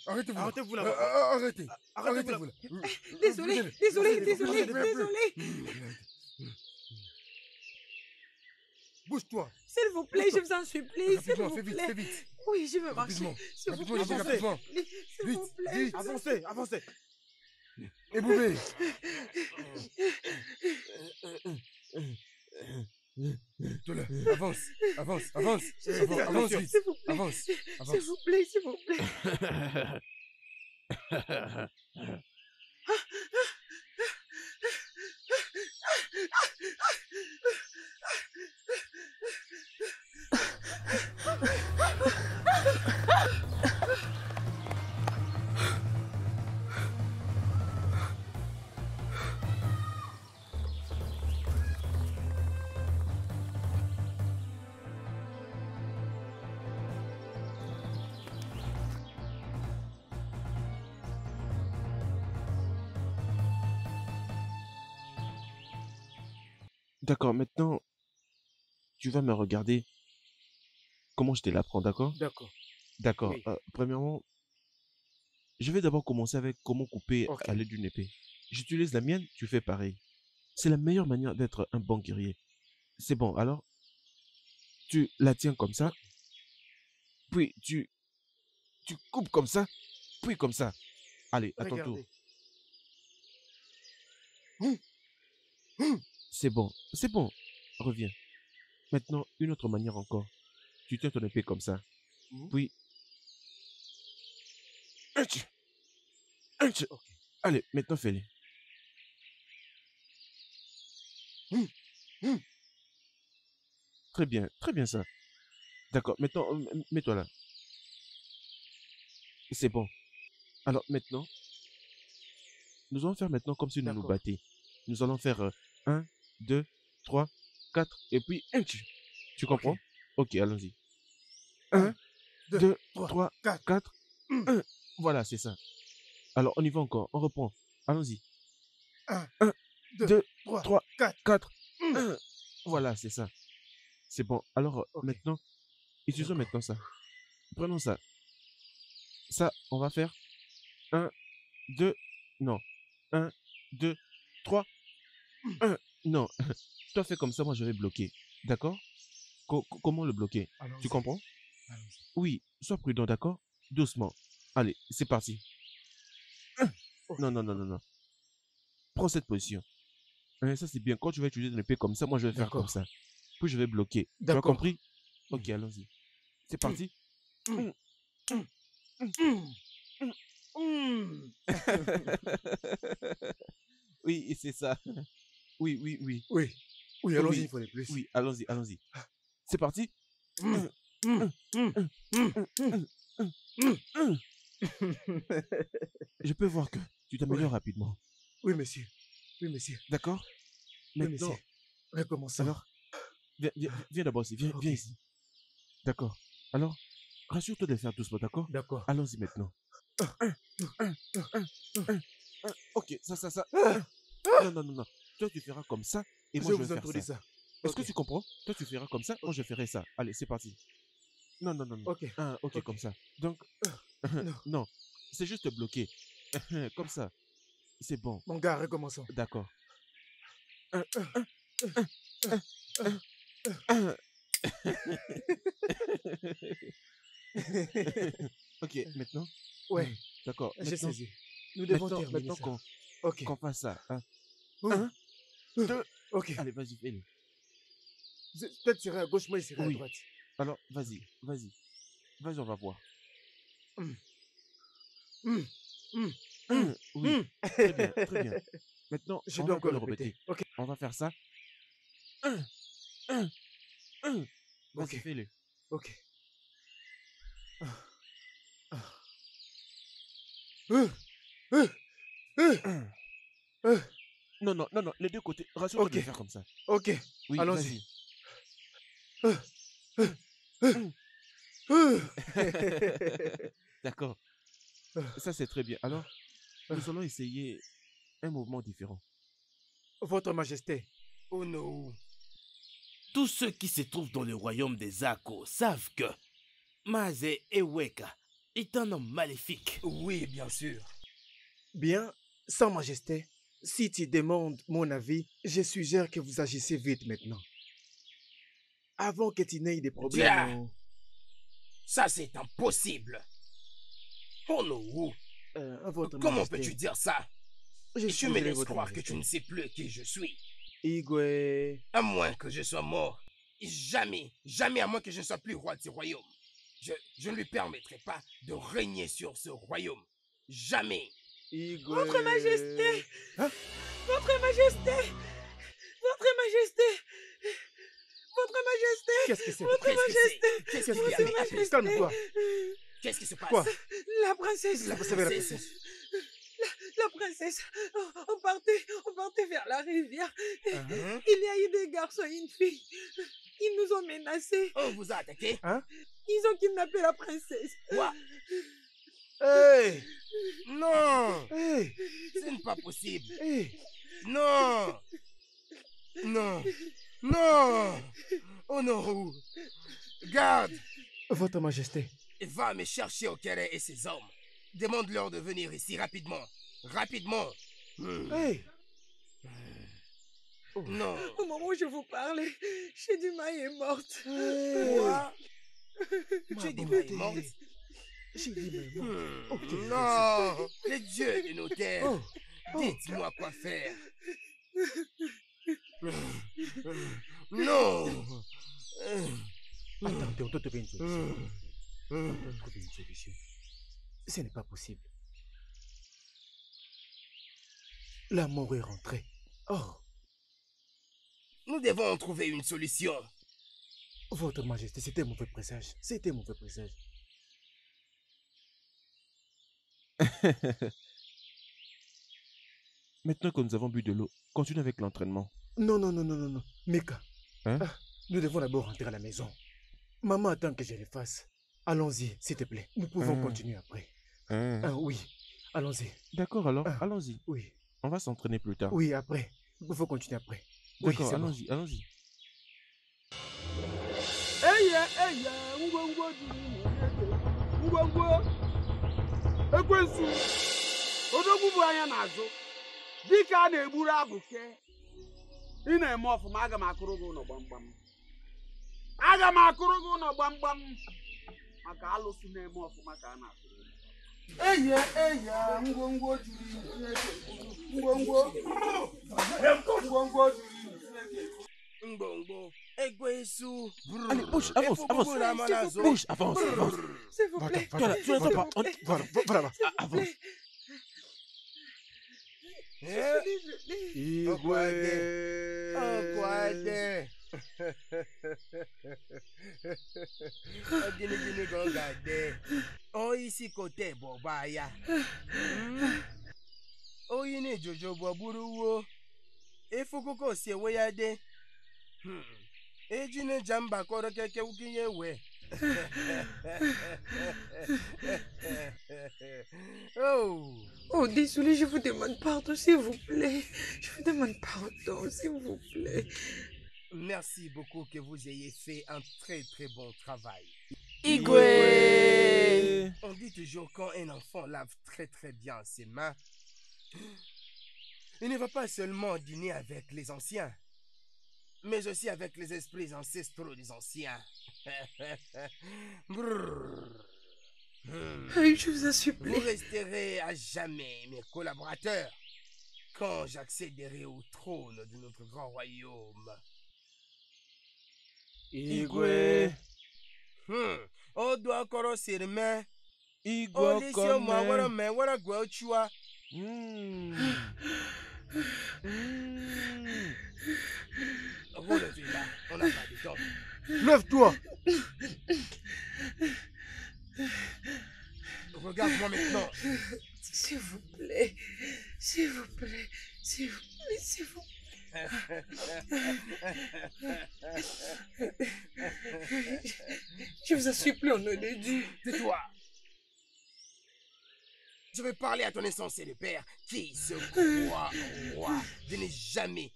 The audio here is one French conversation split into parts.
Arrêtez-vous. Arrêtez-vous là-bas. Arrêtez. Arrêtez-vous là. Désolé. Bouge-toi. S'il vous plaît, je vous en supplie, s'il Rapidement, vous fais vite, plaît. fais vite. Oui, je veux marcher. Rapidement. S'il vous Rapidement, plaît, rapidement. s'il vous plaît. Vite. Avancez. Et Boubé. Tola, avance vite. S'il vous plaît. Avance. S'il vous plaît. D'accord, maintenant, tu vas me regarder comment je te l'apprends, d'accord? D'accord. D'accord. Oui. Premièrement, je vais d'abord commencer avec comment couper Ok. à l'aide d'une épée. J'utilise la mienne, tu fais pareil. C'est la meilleure manière d'être un bon guerrier. C'est bon, alors, tu la tiens comme ça, puis tu coupes comme ça, puis comme ça. Allez, à ton tour. Regardez. C'est bon. Reviens. Maintenant, une autre manière encore. Tu tiens ton épée comme ça. Puis... Ok. Allez, maintenant fais-le. Très bien ça. D'accord, maintenant, mets-toi là. C'est bon. Alors maintenant, nous allons faire maintenant comme si nous nous D'accord. battions. Nous allons faire 1, 2, 3, 4, et puis... Tu comprends? Ok, allons-y. 1, 2, 3, 4, 1. Voilà, c'est ça. Alors, on y va encore. On reprend. Allons-y. 1, 2, 3, 4, 1. Voilà, c'est ça. C'est bon. Alors, maintenant, utilisons maintenant ça. Prenons ça. Ça, on va faire 1, 2, non. 1, 2, 3, 1. Non. Toi, fais comme ça, moi, je vais bloquer. D'accord? Comment le bloquer? Tu comprends? Oui, sois prudent, d'accord? Doucement. Allez, c'est parti. Non. Prends cette position. Ça, c'est bien. Quand tu vas utiliser une épée comme ça, moi, je vais faire comme ça. Puis, je vais bloquer. Tu as compris? Ok, allons-y. C'est parti. Oui, c'est ça. Oui, allons-y, il faut aller plus. Oui, allons-y. C'est parti. Je peux voir que tu t'améliores rapidement. Oui, monsieur. D'accord? Maintenant, monsieur. Recommençons. Alors, viens d'abord ici. Viens ici. D'accord. Alors, rassure-toi de le faire doucement, d'accord? D'accord. Allons-y maintenant. Ok, ça. Non. Toi, tu feras comme ça et moi, je vais faire ça. Est-ce que tu comprends? Toi, tu feras comme ça, moi, je ferai ça. Allez, c'est parti. Non. Ok, comme ça. Donc, non. C'est juste bloqué. Comme ça. C'est bon. Mon gars, recommençons. D'accord. Ok, maintenant. Ouais, D'accord. j'ai Maintenant, saisi. Nous devons maintenant, terminer maintenant ça. Ok. qu'on fasse ça. Hein. Oui. Un, deux. Ok. Allez, vas-y, fais-le. Peut-être tirer à gauche, moi il serait à Oui. droite. Alors, vas-y, vas-y. Vas-y, on va voir. Hum. Hum. Hum. Oui, Hum. très bien, très bien. Maintenant, Je on dois va encore le le répéter. répéter. Ok. On va faire ça. Un, un. Vas-y, Ok. fais-le. Ok. Euh, euh, euh, Un. euh. Non, non, non, non, les deux côtés. Rassure-toi de Ok. le faire comme ça. Ok. Oui, Allons-y. vas-y. D'accord, ça c'est très bien. Alors, nous allons essayer un mouvement différent. Votre Majesté. Oh non. Tous ceux qui se trouvent dans le royaume des Ako savent que Maze Eweka est un homme maléfique. Oui, bien sûr. Bien, Sans Majesté, si tu demandes mon avis, je suggère que vous agissez vite maintenant. Avant que tu n'aies des problèmes. Dia! Ça, c'est impossible. Oh non. Votre Comment Majesté, peux-tu dire ça? je Et suis tu me désolé, laisses Votre croire que Majesté. tu ne sais plus qui je suis. Igwe. À moins que je sois mort. Jamais, jamais à moins que je ne sois plus roi de ce royaume. Je ne lui permettrai pas de régner sur ce royaume. Jamais. Igwe. Votre Majesté. Hein? Votre Majesté. Votre Majesté. Votre Majesté. Qu'est-ce que c'est? Votre Qu'est-ce que Majesté. c'est? Qu'est-ce qu'il y a? Votre Mais appelle- Majesté. Calme-toi. Qu'est-ce qui se passe? Quoi? La princesse. La princesse. La princesse. On partait vers la rivière. Hein? Il y a eu des garçons et une fille. Ils nous ont menacés. On vous a attaqué? Ils ont kidnappé la princesse. Quoi? Hey! Non! Hey! Ce n'est pas possible. Hey! Non! Non! Non! Oh non! Garde! Votre Majesté. Va me chercher Okere et ses hommes. Demande-leur de venir ici rapidement. Rapidement. Hey! Non. Au moment où je vous parlais, Chedima est morte. Quoi? Tu dis bonté. est morte? J'ai dit mais non. Ok, Non! Les dieux de nos terres. Oh! Oh. Dites-moi quoi faire. Non! Attendez, on doit trouver une solution. On doit trouver une solution. Ce n'est pas possible. La mort est rentrée. Oh! Nous devons trouver une solution. Votre Majesté, c'était un mauvais présage. C'était un mauvais présage. Maintenant que nous avons bu de l'eau, continue avec l'entraînement. Non, non, non, non, non, non. Mika. Hein? Nous devons d'abord rentrer à la maison. Maman attend que je le fasse. Allons-y, s'il te plaît. Nous pouvons continuer après. Oui. Allons-y. D'accord, alors, allons-y. Oui. On va s'entraîner plus tard. Oui, après. Nous pouvons continuer après. Oui, D'accord, c'est bon. allons-y, allons-y. ngwongwo ekwensu odogwu bụ anya n'azụ dịka a na-egburu abụke ị na-eme ọfụma aga m akụrụ gị ụlọ gbamgbam aga m akụrụ gị ụlọ gbamgbam maka alụsị na-eme ọfụma ka a na-akụrụ eya ngwongwo juru ngwongwo juru Ngbongbo, Ekwensu. Allez, bouge, avance, avance. Bouge, avance, avance. S'il vous plaît. Voilà, tu n'entends pas. Voilà. Avance. Okwade. Gini gongade. O isi kote bobaya. Oyi ni jojo boburuwo. Efukuko si ewe ya de. Eji ne jamba koro keke ukinye we. Oh, désolé, je vous demande pardon, s'il vous plaît. Je vous demande pardon, s'il vous plaît. Merci beaucoup que vous ayez fait un très très bon travail. Igwe! On dit toujours quand un enfant lave très très bien ses mains, il ne va pas seulement dîner avec les anciens, mais aussi avec les esprits ancestraux des anciens. Brrr. Je vous en Vous supplie. resterez à jamais mes collaborateurs quand j'accéderai au trône de notre grand royaume. Igwe. O doit encore se remettre. Igwe O lycée, moi, voilà, Okone. mais voilà, quoi, tu vois. Relevez-la, on n'a pas de temps. Lève-toi. Regarde-moi maintenant. S'il vous plaît. S'il vous plaît. S'il vous plaît. S'il vous plaît. Je vous en supplie, au nom de Dieu. Tais-toi. Je veux parler à ton insensé de père qui se croit roi de ne jamais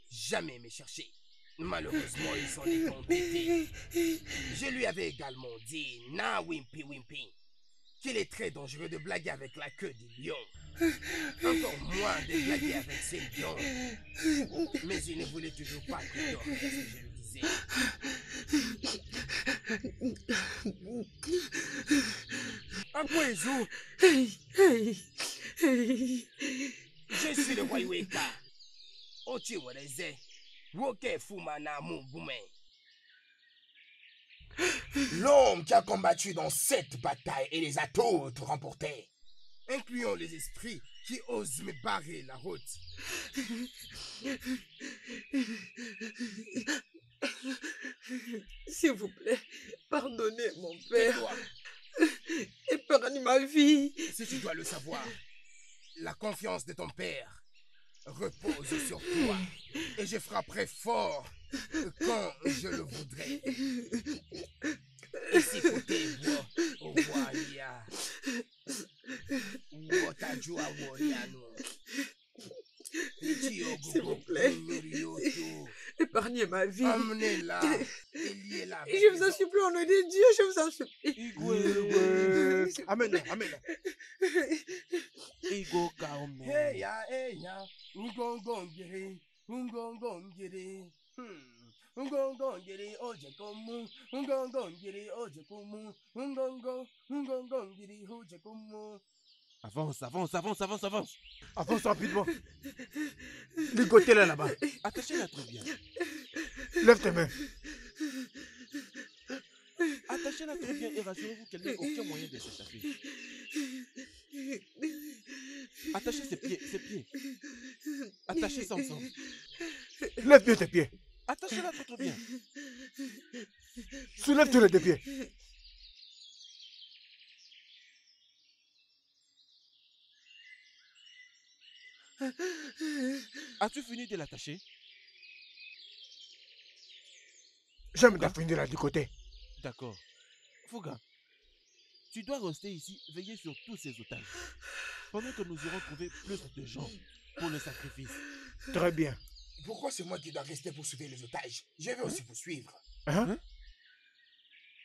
me chercher. Malheureusement, ils sont détentés. Je lui avais également dit, na Wimpy Wimpy, qu'il est très dangereux de blaguer avec la queue du lion. Encore moins de blaguer avec ses lions. Mais il ne voulait toujours pas que dorme, ce que je lui disais. À quoi il joue? Je suis le roi Iweka. Ochi Wadeze. Woke Fumana Mubume. L'homme qui a combattu dans cette bataille et les a toutes remportées, incluant les esprits qui osent me barrer la route. S'il vous plaît, pardonnez mon père. Tais-toi. Épargne ma vie. Si tu dois le savoir, la confiance de ton père repose sur toi et je frapperai fort quand je le voudrais. Ici côté au Walia. Wotajua Woriano. S'il vous plaît. Épargnez ma vie. Emmenez-la et liez-la. Je vous en supplie, au nom de Dieu, je vous en supplie. Igwe. Amène-la, amène-la. Igo Kaome. Hey ya, ngongongere, ngongongere. Ngongongere ojekomu, ngongongere ojekomu, ngongongere ojekomu. Avance, avance, avance, avance, avance. Avance rapidement. Ligotez-la là-bas. Attachez-la très bien. Lève tes mains. Attachez-la très bien et rassurez-vous qu'elle n'ait aucun moyen de s'échapper. Attachez ses pieds, ses pieds. Attachez ça ensemble. Lève bien tes pieds. Attachez-la très très bien. Soulève tous les deux pieds. As-tu fini de l'attacher? J'aime la fin de la du côté. D'accord. Fouga, tu dois rester ici, veiller sur tous ces otages. Pendant que nous irons trouver plus de gens pour le sacrifice. Très bien. Pourquoi c'est moi qui dois rester pour sauver les otages? Je vais aussi vous suivre. Hein?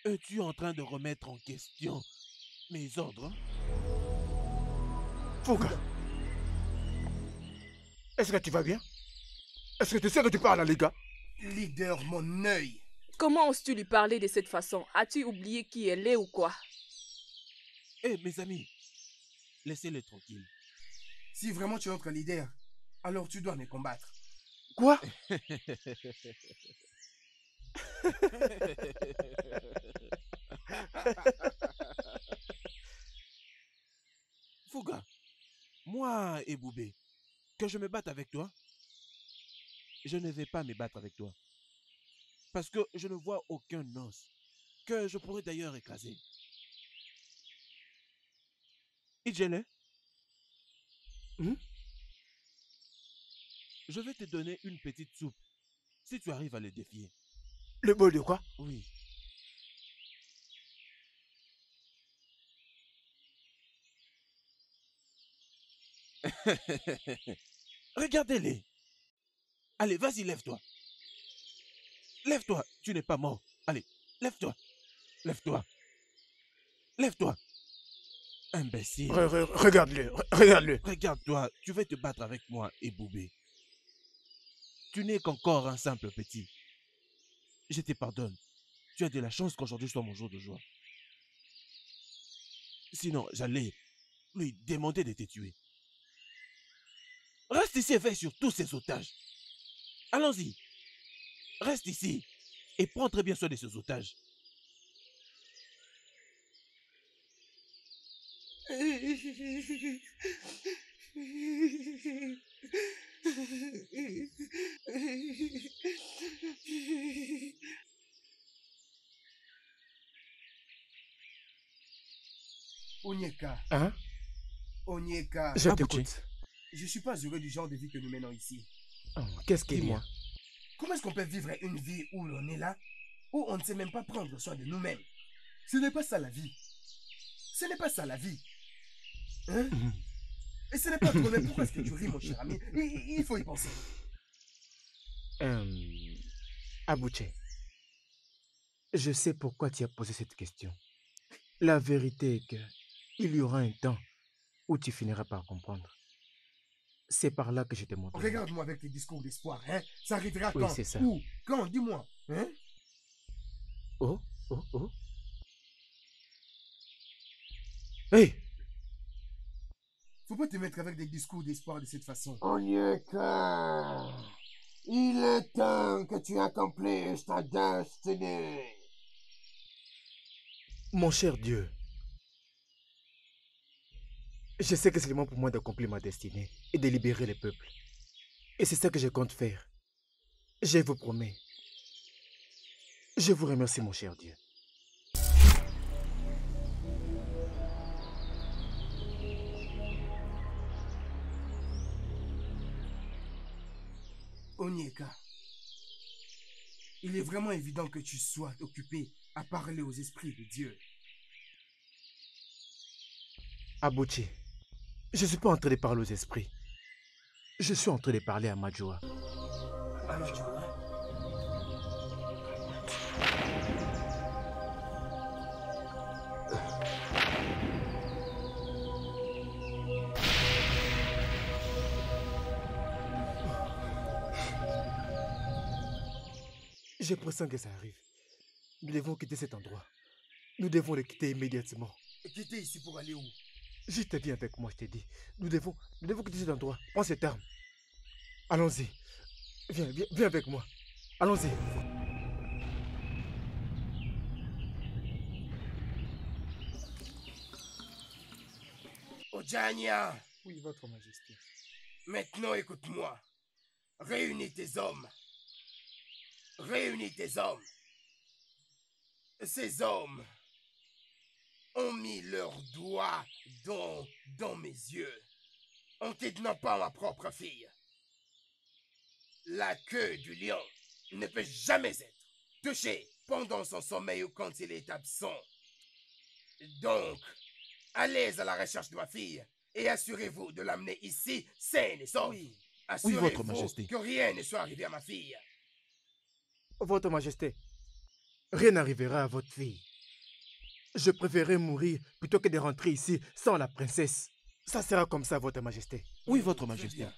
Es-tu en train de remettre en question mes ordres? Fouga. Est-ce que tu vas bien? Est-ce que tu sais que tu parles à les gars? Leader, mon œil. Comment oses-tu lui parler de cette façon? As-tu oublié qui elle est ou quoi? Eh, mes amis, laissez-les tranquilles. Si vraiment tu es notre leader, alors tu dois me combattre. Quoi? Fouga, moi et Boubé, que je me batte avec toi, je ne vais pas me battre avec toi. Parce que je ne vois aucun os que je pourrais d'ailleurs écraser. Idjele, je vais te donner une petite soupe si tu arrives à les défier. Le bol de quoi? Oui. Regardez-les. Allez, vas-y, lève-toi. Lève-toi, tu n'es pas mort. Allez, lève-toi. Lève-toi. Lève-toi. Imbécile. Regarde-le, regarde-le. Regarde-toi, tu veux te battre avec moi et Boubé. Tu n'es qu'encore un simple petit. je te pardonne. Tu as de la chance qu'aujourd'hui soit mon jour de joie. Sinon, j'allais lui demander de te tuer. Reste ici et veille sur tous ces otages. Allons-y. Reste ici et prends très bien soin de ces otages. Onyeka, Hein? Onyeka, Je Abouché. t'écoute. je suis pas heureux du genre de vie que nous menons ici. Qu'est-ce qu'il y a? Dis-moi. Comment est-ce qu'on peut vivre une vie où l'on est là, où on ne sait même pas prendre soin de nous-mêmes? Ce n'est pas ça la vie. Ce n'est pas ça la vie. Hein? Et ce n'est pas trop, mais pourquoi est-ce que tu ris, mon cher ami? Il faut y penser. Abouché, je sais pourquoi tu as posé cette question. La vérité est que il y aura un temps où tu finiras par comprendre. C'est par là que je te montre. Regarde-moi avec tes discours d'espoir, hein? Ça arrivera Oui, quand? c'est ça. Où? Quand? Dis-moi. Hein? Oh, oh, oh. Hey! Faut pas te mettre avec des discours d'espoir de cette façon. Onyeka, il est temps que tu accomplisses ta destinée. Mon cher Dieu, je sais que c'est le moment pour moi d'accomplir ma destinée et de libérer les peuples. Et c'est ça que je compte faire. Je vous promets. Je vous remercie, mon cher Dieu. Onyeka, il est vraiment évident que tu sois occupé à parler aux esprits de Dieu. Abouchi, je ne suis pas en train de parler aux esprits. Je suis en train de parler à Majoa. Alors, tu vois? Je pressens que ça arrive. Nous devons quitter cet endroit. Nous devons le quitter immédiatement. Quitter ici pour aller où? Juste viens avec moi, je t'ai dit. Nous devons quitter cet endroit. Prends cette arme. Allons-y. Viens avec moi. Allons-y. Ojania, Oui, votre majesté. maintenant écoute-moi. Réunis tes hommes. Réunis tes hommes. Ces hommes ont mis leurs doigts dans mes yeux en kidnappant ma propre fille. La queue du lion ne peut jamais être touchée pendant son sommeil ou quand il est absent. Donc, allez à la recherche de ma fille et assurez-vous de l'amener ici saine et sauve. Oui, Assurez-vous votre majesté. que rien ne soit arrivé à ma fille. Votre majesté, rien n'arrivera à votre fille. Je préférerais mourir plutôt que de rentrer ici sans la princesse. Ça sera comme ça, votre majesté. Oui, votre Très majesté. bien.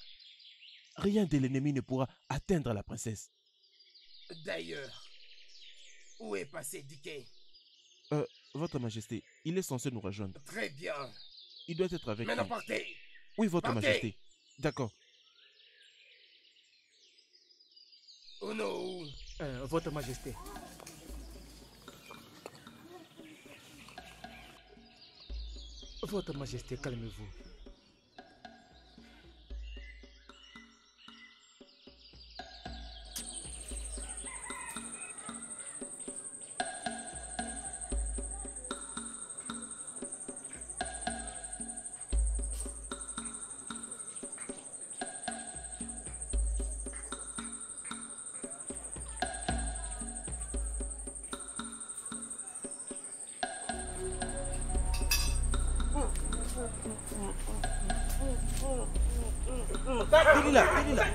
Rien de l'ennemi ne pourra atteindre la princesse. D'ailleurs, où est passé Dickey? Votre majesté, il est censé nous rejoindre. Très bien. Il doit être avec Maintenant nous. partez. Oui, votre Partez. majesté. D'accord. Oh non. Votre majesté. Votre majesté, calmez-vous.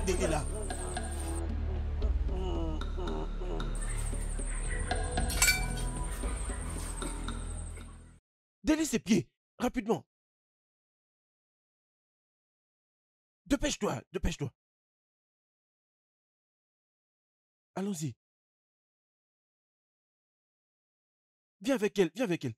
Délila. Délie ses pieds, rapidement. Dépêche-toi. Allons-y. Viens avec elle, viens avec elle.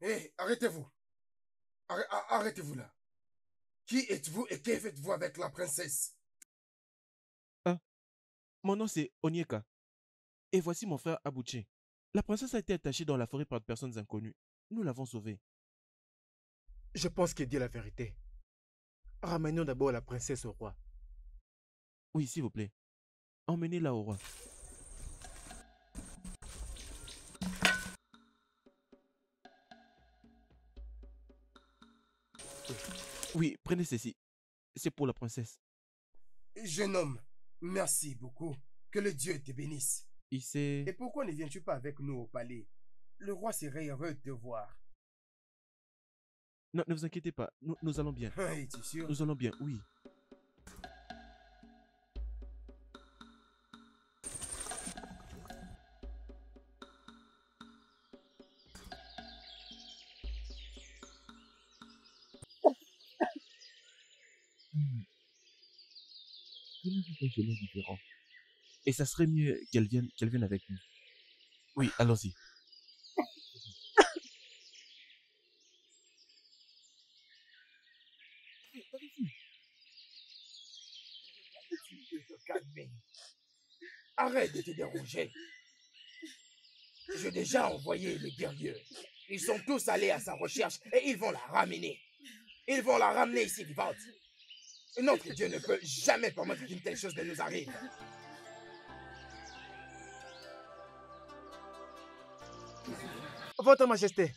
Hé, arrêtez-vous. Arrêtez-vous là. Qui êtes-vous et que faites-vous avec la princesse? Hein? Mon nom c'est Onyeka. Et voici mon frère Abuche. La princesse a été attachée dans la forêt par de personnes inconnues. Nous l'avons sauvée. Je pense qu'il dit la vérité. Ramenons d'abord la princesse au roi. Oui, s'il vous plaît. Emmenez-la au roi. Oui, prenez ceci. C'est pour la princesse. Jeune homme, merci beaucoup. Que le Dieu te bénisse. Il sait... Et pourquoi ne viens-tu pas avec nous au palais? Le roi serait heureux de te voir. Non, ne vous inquiétez pas. Nous allons bien. Es-tu sûr? Nous allons bien, oui. Différent. Et ça serait mieux qu'elle vienne avec nous. Oui, allons-y. Arrête de te déranger. J'ai déjà envoyé les guerriers. Ils sont tous allés à sa recherche et ils vont la ramener. Ils vont la ramener ici vivante. Notre Dieu ne peut jamais permettre qu'une telle chose ne nous arrive. Votre Majesté.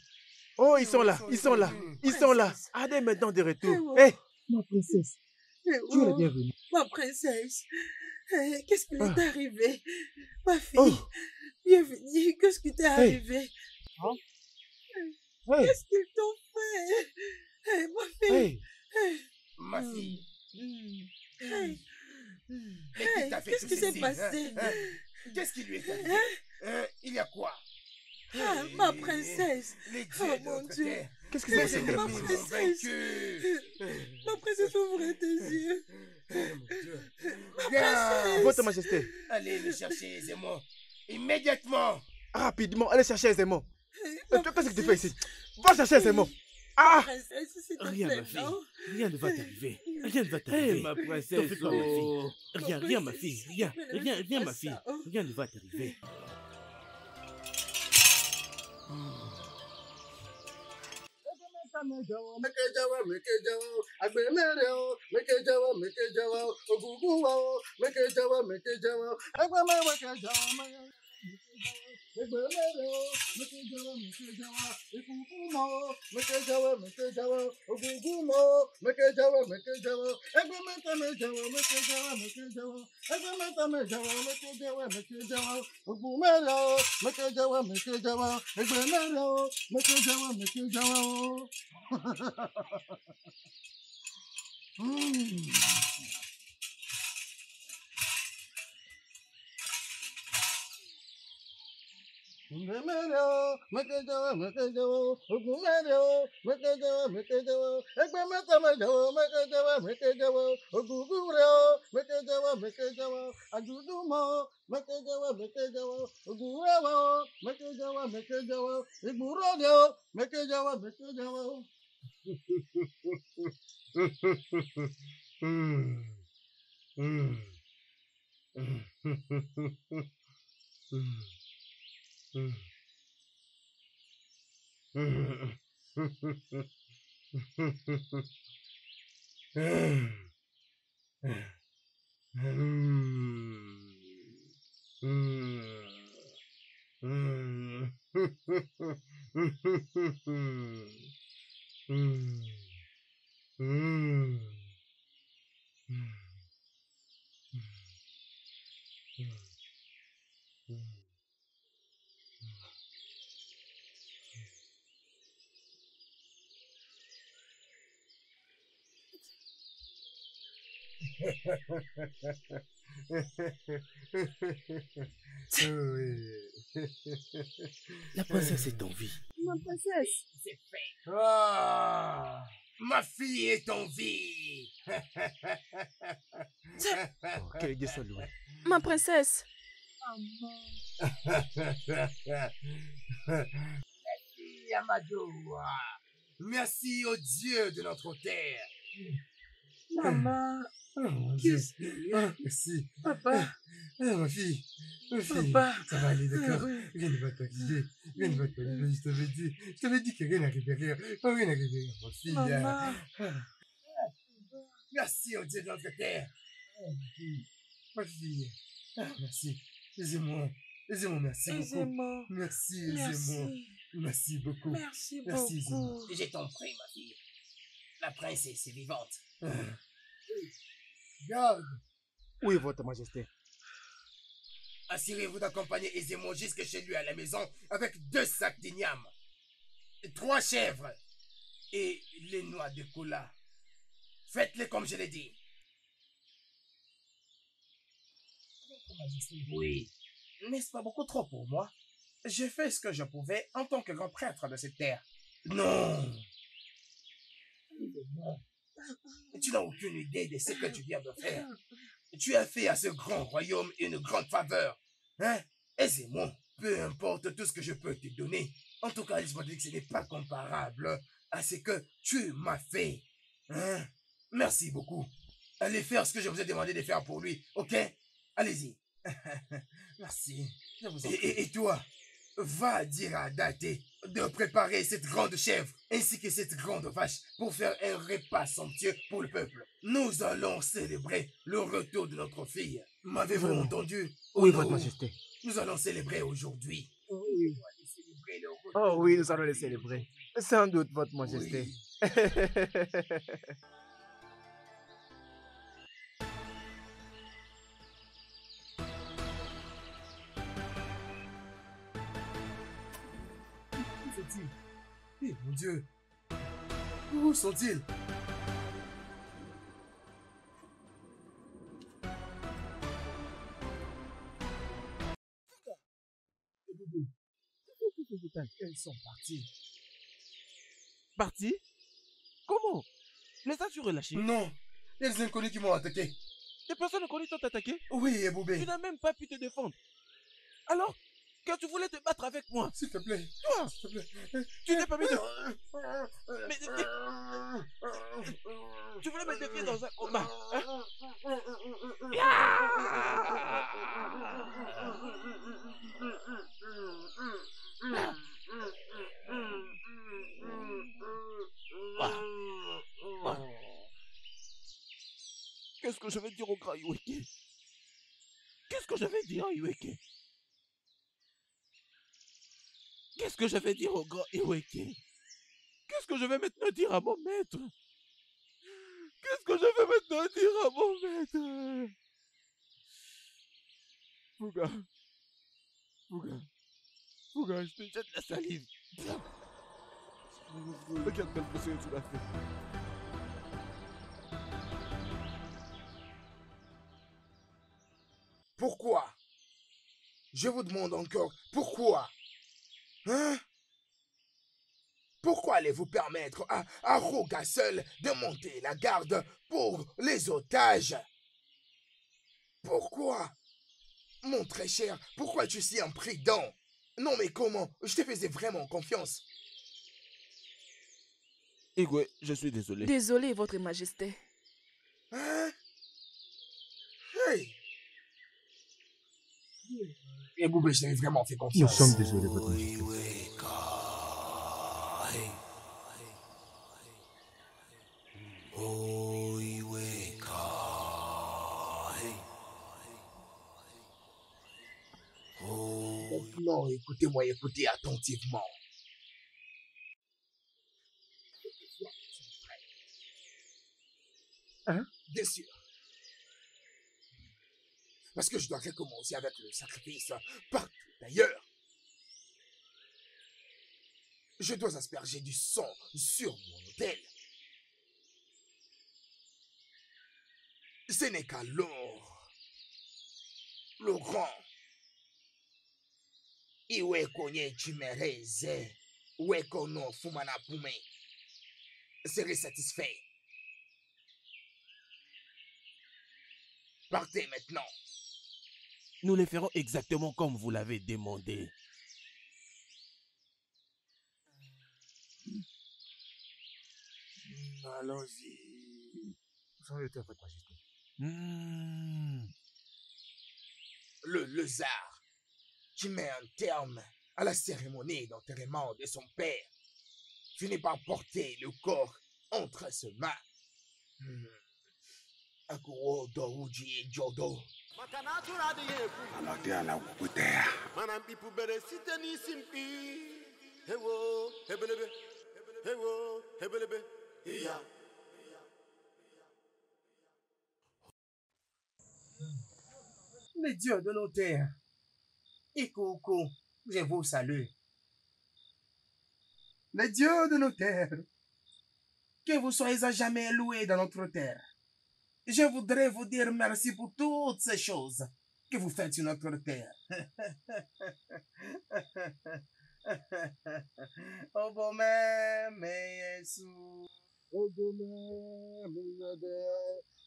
Oh, ils sont là, ils sont là, ils sont là. Allez maintenant de retour. Hé, ma princesse. Tu es la bienvenue. Ma princesse, qu'est-ce qui Ah. t'est arrivé? Ma fille, Oh. bienvenue, qu'est-ce qui t'est arrivé? Hey, Qu'est-ce qu'ils t'ont fait? Ma fille. hey. Ma fille, Hey. mais qui t'a fait Qu'est-ce tout qui s'est ceci, passé? Qu'est-ce qui lui est arrivé? Il y a quoi? Ah, ma princesse. Les dieux Oh de mon notre Dieu. terre. Qu'est-ce qui s'est passé avec la Ma princesse? princesse. Ma princesse, ouvrez tes yeux. Mon Dieu. Viens. Votre Majesté. Allez le chercher aisément. Immédiatement. Rapidement, allez chercher Aisément. Ma Qu'est-ce que tu fais ici? Va chercher Aisément. Ah! princesse, s'il te Rien, plaît, ma fille. non? Rien ne va t'arriver. Rien ne va t'arriver. ma T'en princesse, fais pas, ma fille. oh. Rien, Ma rien, ma princesse, fille. s'il te Rien, plaît, rien, fais rien, pas ma fille. ça, oh. Rien ne va t'arriver. La princesse est en vie. Ma princesse. C'est fait. Ah, ma fille est en vie. Oh, que Dieu soit loué. Ma princesse. Merci, Amadou. Merci au Dieu de notre terre. Maman. Oh, mon Qu'est-ce Dieu. qu'il y a? Merci. Papa. Ma fille. Ma fille. Papa. Ça va aller, d'accord? Oui. Rien ne va t'arriver. Rien ne va t'arriver, je t'avais dit. Je t'avais dit que rien n'arriverait. Rien n'arriverait, ma fille. Maman. Merci au Dieu de notre terre. Ma fille. Ma fille. Merci. Aisez-moi. Aisez-moi, merci beaucoup. Aisez-moi. Merci, aisez-moi. Merci. Merci beaucoup. Merci Merci, aisez-moi. beaucoup. Je t'en prie, ma fille. La princesse est vivante. Garde. Oui, Votre Majesté. Assurez-vous d'accompagner aisément jusque chez lui à la maison avec 2 sacs d'igname, 3 chèvres et les noix de cola. Faites-les comme je l'ai dit. Votre Majesté, oui. N'est-ce pas beaucoup trop pour moi? J'ai fait ce que je pouvais en tant que grand prêtre de cette terre. Non. Tu n'as aucune idée de ce que tu viens de faire. Tu as fait à ce grand royaume une grande faveur. Hein? Aisez-moi. Peu importe tout ce que je peux te donner. En tout cas, laisse-moi dire que ce n'est pas comparable à ce que tu m'as fait. Hein? Merci beaucoup. Allez faire ce que je vous ai demandé de faire pour lui, ok? Allez-y. Merci. Je vous en prie. Et toi, va dire à Daté de préparer cette grande chèvre ainsi que cette grande vache pour faire un repas somptueux pour le peuple. Nous allons célébrer le retour de notre fille. M'avez-vous Vraiment? entendu? Oui, Oh, Votre Majesté. nous allons célébrer aujourd'hui. Oh, oui. Nous allons célébrer le retour Oh oui, nous de allons les notre fille célébrer. aujourd'hui. Sans doute, Votre Majesté. Oui. Où sont-ils? Eh mon Dieu! Où sont-ils? Elles sont parties. Parti? Comment? Les as-tu relâchés? Non! Il y a des inconnus qui m'ont attaqué. Des personnes connues t'ont attaqué? Oui, Tu Eboubé. n'as même pas pu te défendre. Alors que tu voulais te battre avec moi, S'il te plaît. toi, S'il te plaît. tu n'es pas mis de... Tu voulais me défier dans un combat, hein? Qu'est-ce que je vais dire au grand Iweke? Qu'est-ce que je vais dire à Iweke? Qu'est-ce que je vais dire au grand Iweke? Qu'est-ce que je vais maintenant dire à mon maître? Qu'est-ce que je vais maintenant dire à mon maître? Fouga, Fouga, Fouga, je te jette la salive. Regarde quelle pression tu l'as fait. Pourquoi? Je vous demande encore, pourquoi? Hein? Pourquoi allez-vous permettre à Roga seul de monter la garde pour les otages? Pourquoi? Mon très cher, pourquoi tu es si imprudent? Non mais comment? Je te faisais vraiment confiance. Igwe, je suis désolé. Désolé, Votre Majesté. Hein? Hey! Et Boubé, je t'avais vraiment fait Nous confiance. sommes désolés, Votre Majesté. Non, écoutez-moi, écoutez attentivement. Hein? Bien sûr. Parce que je dois recommencer avec le sacrifice partout d'ailleurs. Je dois asperger du sang sur mon autel. Ce n'est qu'alors le grand Iwe konye chimereze, wekono fumana pume serait satisfait. Partez maintenant. Nous les ferons exactement comme vous l'avez demandé. Allons-y. Soyez de votre majesté. Le lézard qui met un terme à la cérémonie d'enterrement de son père finit par porter le corps entre ses mains. Akuo Douji Jodo. Les dieux de nos terres, Ikoko, je vous salue. Les dieux de nos terres, que vous soyez à jamais loués dans notre terre. Je voudrais vous dire merci pour toutes ces choses que vous faites sur notre terre. Obome, Meyesu.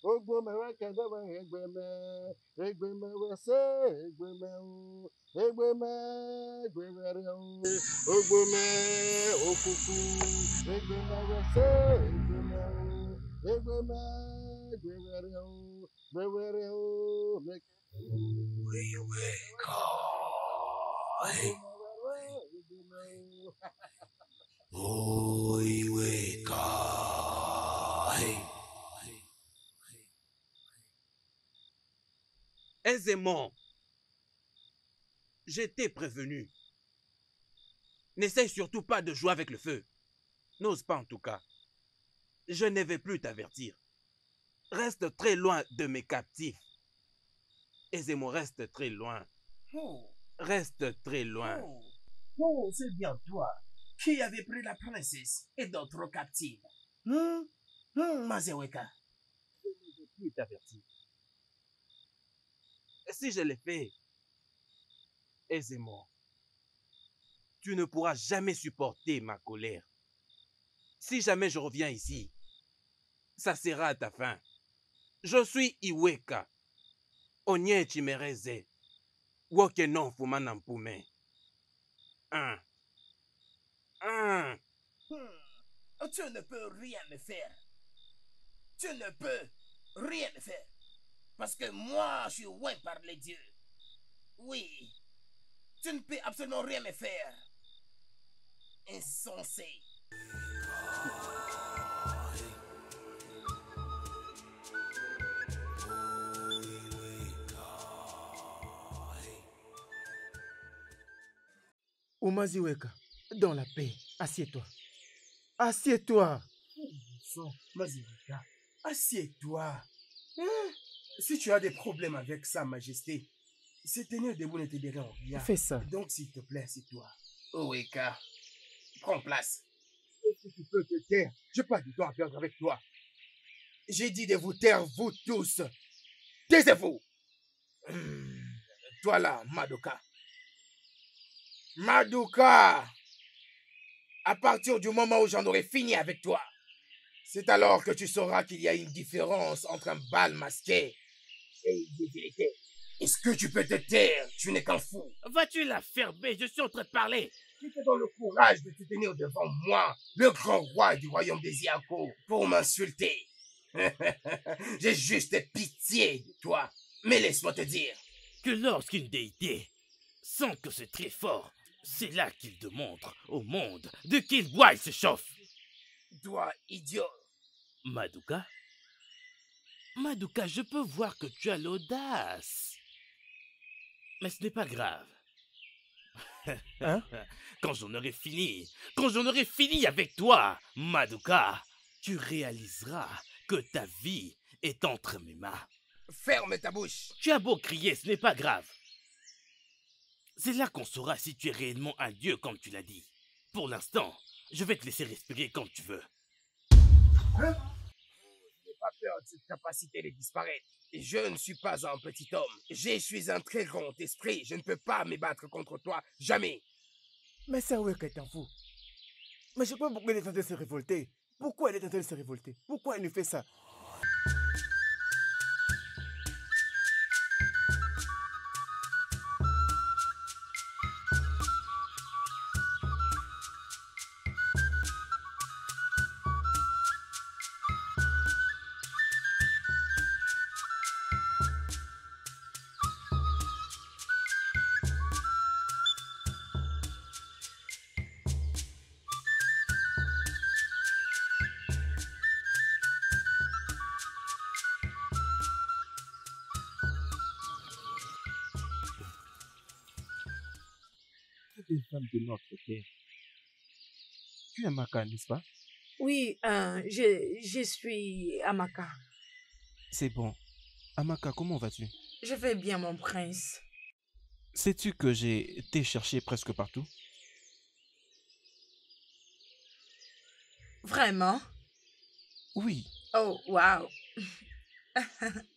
Ogbome wakadaba egbeme, egbeme wese, egbeme o, egbeme egbemere o, ogbome okuku, egbeme wese, egbeme o, egbeme egbemere o, gbewere o, mek. Aisément. Je t'ai prévenu. N'essaye surtout pas de jouer avec le feu. N'ose pas en tout cas. Je ne vais plus t'avertir. Reste très loin de mes captifs. Aisément, reste très loin. Reste très loin. Oh, c'est bien toi qui avais pris la princesse et d'autres captives. Mazeweka. Je ne vais plus t'avertir. Si je l'ai fait, aisément, tu ne pourras jamais supporter ma colère. Si jamais je reviens ici, ça sera à ta fin. Je suis Iweka, Onye Chimereze, Wokenon Fumanampume. Tu ne peux rien me faire. Tu ne peux rien me faire. Parce que moi, je suis loin par les dieux. Oui. Tu ne peux absolument rien me faire. Insensé. Umaziweka, dans la paix, assieds-toi. Assieds-toi. Maziweka, assieds-toi. Si tu as des problèmes avec Sa Majesté, se tenir debout ne t'aiderait en rien. Fais ça. Donc, s'il te plaît, assieds-toi. Oweka, prends place. Est-ce que tu peux te taire? Je n'ai pas du temps à perdre avec toi. J'ai dit de vous taire, vous tous. Taisez-vous. Toi là, Madoka. Madoka! À partir du moment où j'en aurai fini avec toi, c'est alors que tu sauras qu'il y a une différence entre un bal masqué et une divinité. Est-ce que tu peux te taire? Tu n'es qu'un fou. Vas-tu la fermer? Je suis en train de parler. Tu te donnes le courage de te tenir devant moi, le grand roi du royaume des Iako, pour m'insulter. J'ai juste pitié de toi. Mais laisse-moi te dire que lorsqu'une déité sent que c'est très fort, c'est là qu'il démontre au monde de quel bois il se chauffe. Toi, idiot. Madoka, je peux voir que tu as l'audace. Mais ce n'est pas grave. Hein? Quand j'en aurai fini avec toi, Madoka, tu réaliseras que ta vie est entre mes mains. Ferme ta bouche. Tu as beau crier, ce n'est pas grave. C'est là qu'on saura si tu es réellement un dieu comme tu l'as dit. Pour l'instant, je vais te laisser respirer comme tu veux. Je n'ai pas peur de cette capacité de disparaître. Je ne suis pas un petit homme. Je suis un très grand esprit. Je ne peux pas me battre contre toi, jamais. Mais c'est vrai qu'elle t'en fout. Mais je crois pourquoi elle est en train de se révolter. Pourquoi elle est en train de se révolter? Pourquoi elle nous fait ça? Des femmes de notre terre. Tu es Amaka, n'est-ce pas? Oui, je suis Amaka. C'est bon. Amaka, comment vas-tu? Je vais bien, mon prince. Sais-tu que j'ai été chercher presque partout? Vraiment? Oui. Oh, waouh.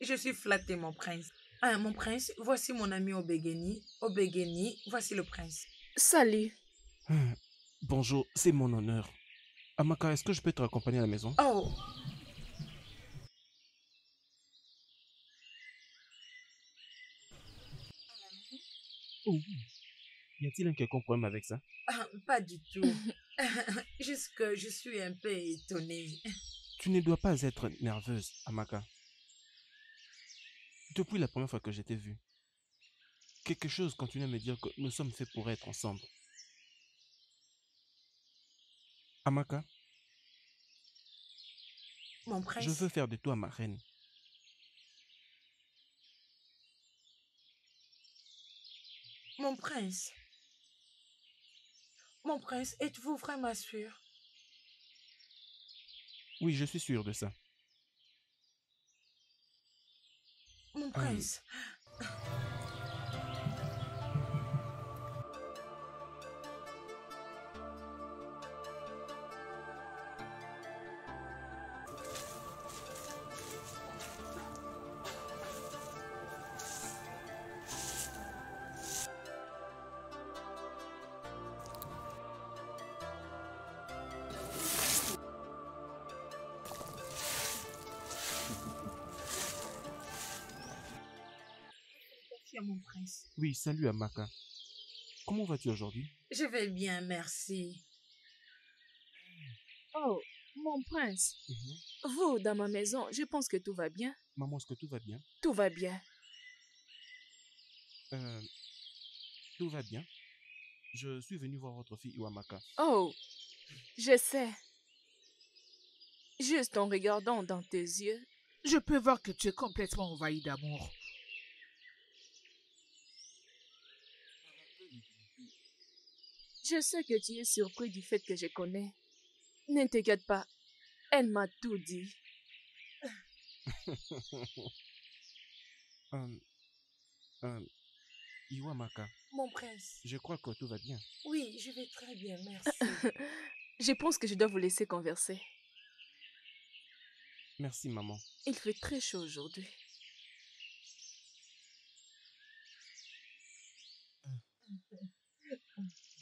Je suis flattée, mon prince. Ah, mon prince, voici mon ami Obegeni. Obegeni, voici le prince. Salut. Bonjour, c'est mon honneur. Amaka, est-ce que je peux te raccompagner à la maison? Oh, Oh oui. Y a-t-il un quelconque problème avec ça? pas du tout. Juste que je suis un peu étonnée. Tu ne dois pas être nerveuse, Amaka. Depuis la première fois que je t'ai vue, quelque chose continue à me dire que nous sommes faits pour être ensemble. Amaka, Mon prince. je veux faire de toi ma reine. Mon prince. Mon prince, êtes-vous vraiment sûr? Oui, je suis sûr de ça. Mon prince. Mon prince. Oui, salut Amaka. Comment vas-tu aujourd'hui? Je vais bien, merci. Oh, mon prince. Vous, dans ma maison, je pense que tout va bien. Maman, est-ce que tout va bien? Tout va bien. Tout va bien. Je suis venu voir votre fille Iwamaka. Oh, je sais. Juste en regardant dans tes yeux. Je peux voir que tu es complètement envahi d'amour. Je sais que tu es surpris du fait que je connais. Ne t'inquiète pas. Elle m'a tout dit. Iwamaka. Mon prince. Je crois que tout va bien. Oui, je vais très bien, merci. Je pense que je dois vous laisser converser. Merci, maman. Il fait très chaud aujourd'hui.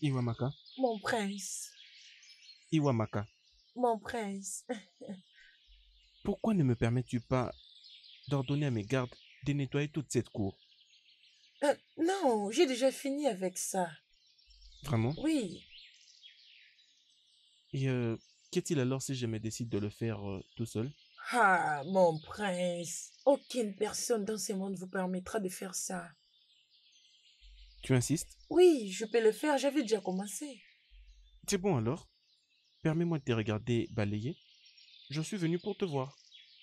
Iwamaka. Mon prince. Iwamaka. Mon prince. Pourquoi ne me permets-tu pas d'ordonner à mes gardes de nettoyer toute cette cour? Non, j'ai déjà fini avec ça. Vraiment? Oui. Et qu'y a-t-il alors si je me décide de le faire tout seul? Ah, mon prince. Aucune personne dans ce monde vous permettra de faire ça. Tu insistes? Oui, je peux le faire, j'avais déjà commencé. C'est bon alors. Permets-moi de te regarder balayer. Je suis venu pour te voir.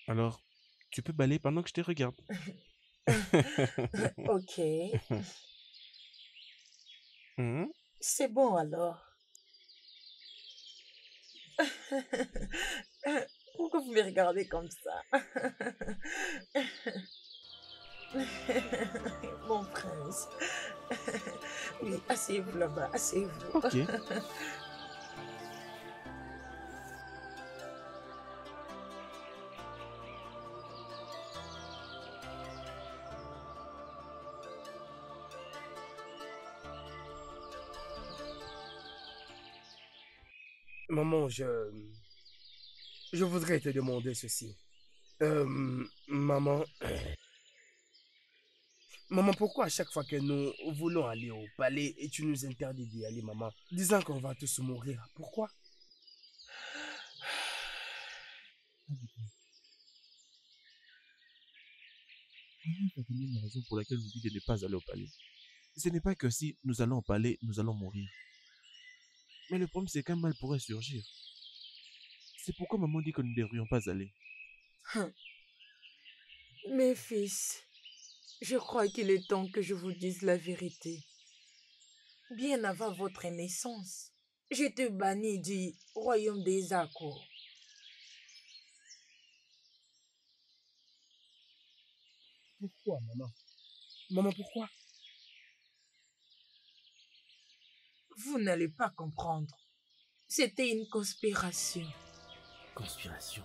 Alors, tu peux balayer pendant que je te regarde. Ok. C'est bon alors. Pourquoi vous me regardez comme ça? Mon prince. Oui, asseyez-vous là-bas, asseyez-vous. Ok. Maman, je voudrais te demander ceci. Maman, maman, pourquoi à chaque fois que nous voulons aller au palais et tu nous interdis d'y aller, maman, disant qu'on va tous mourir? Pourquoi? C'est la raison pour laquelle nous dit de ne pas aller au palais. Ce n'est pas que si nous allons au palais, nous allons mourir. Mais le problème, c'est qu'un mal pourrait surgir. C'est pourquoi maman dit que nous ne devrions pas aller. Mes fils, je crois qu'il est temps que je vous dise la vérité. Bien avant votre naissance, j'étais banni du royaume des Ako. Pourquoi, maman? Maman, pourquoi? Vous n'allez pas comprendre. C'était une conspiration. Conspiration?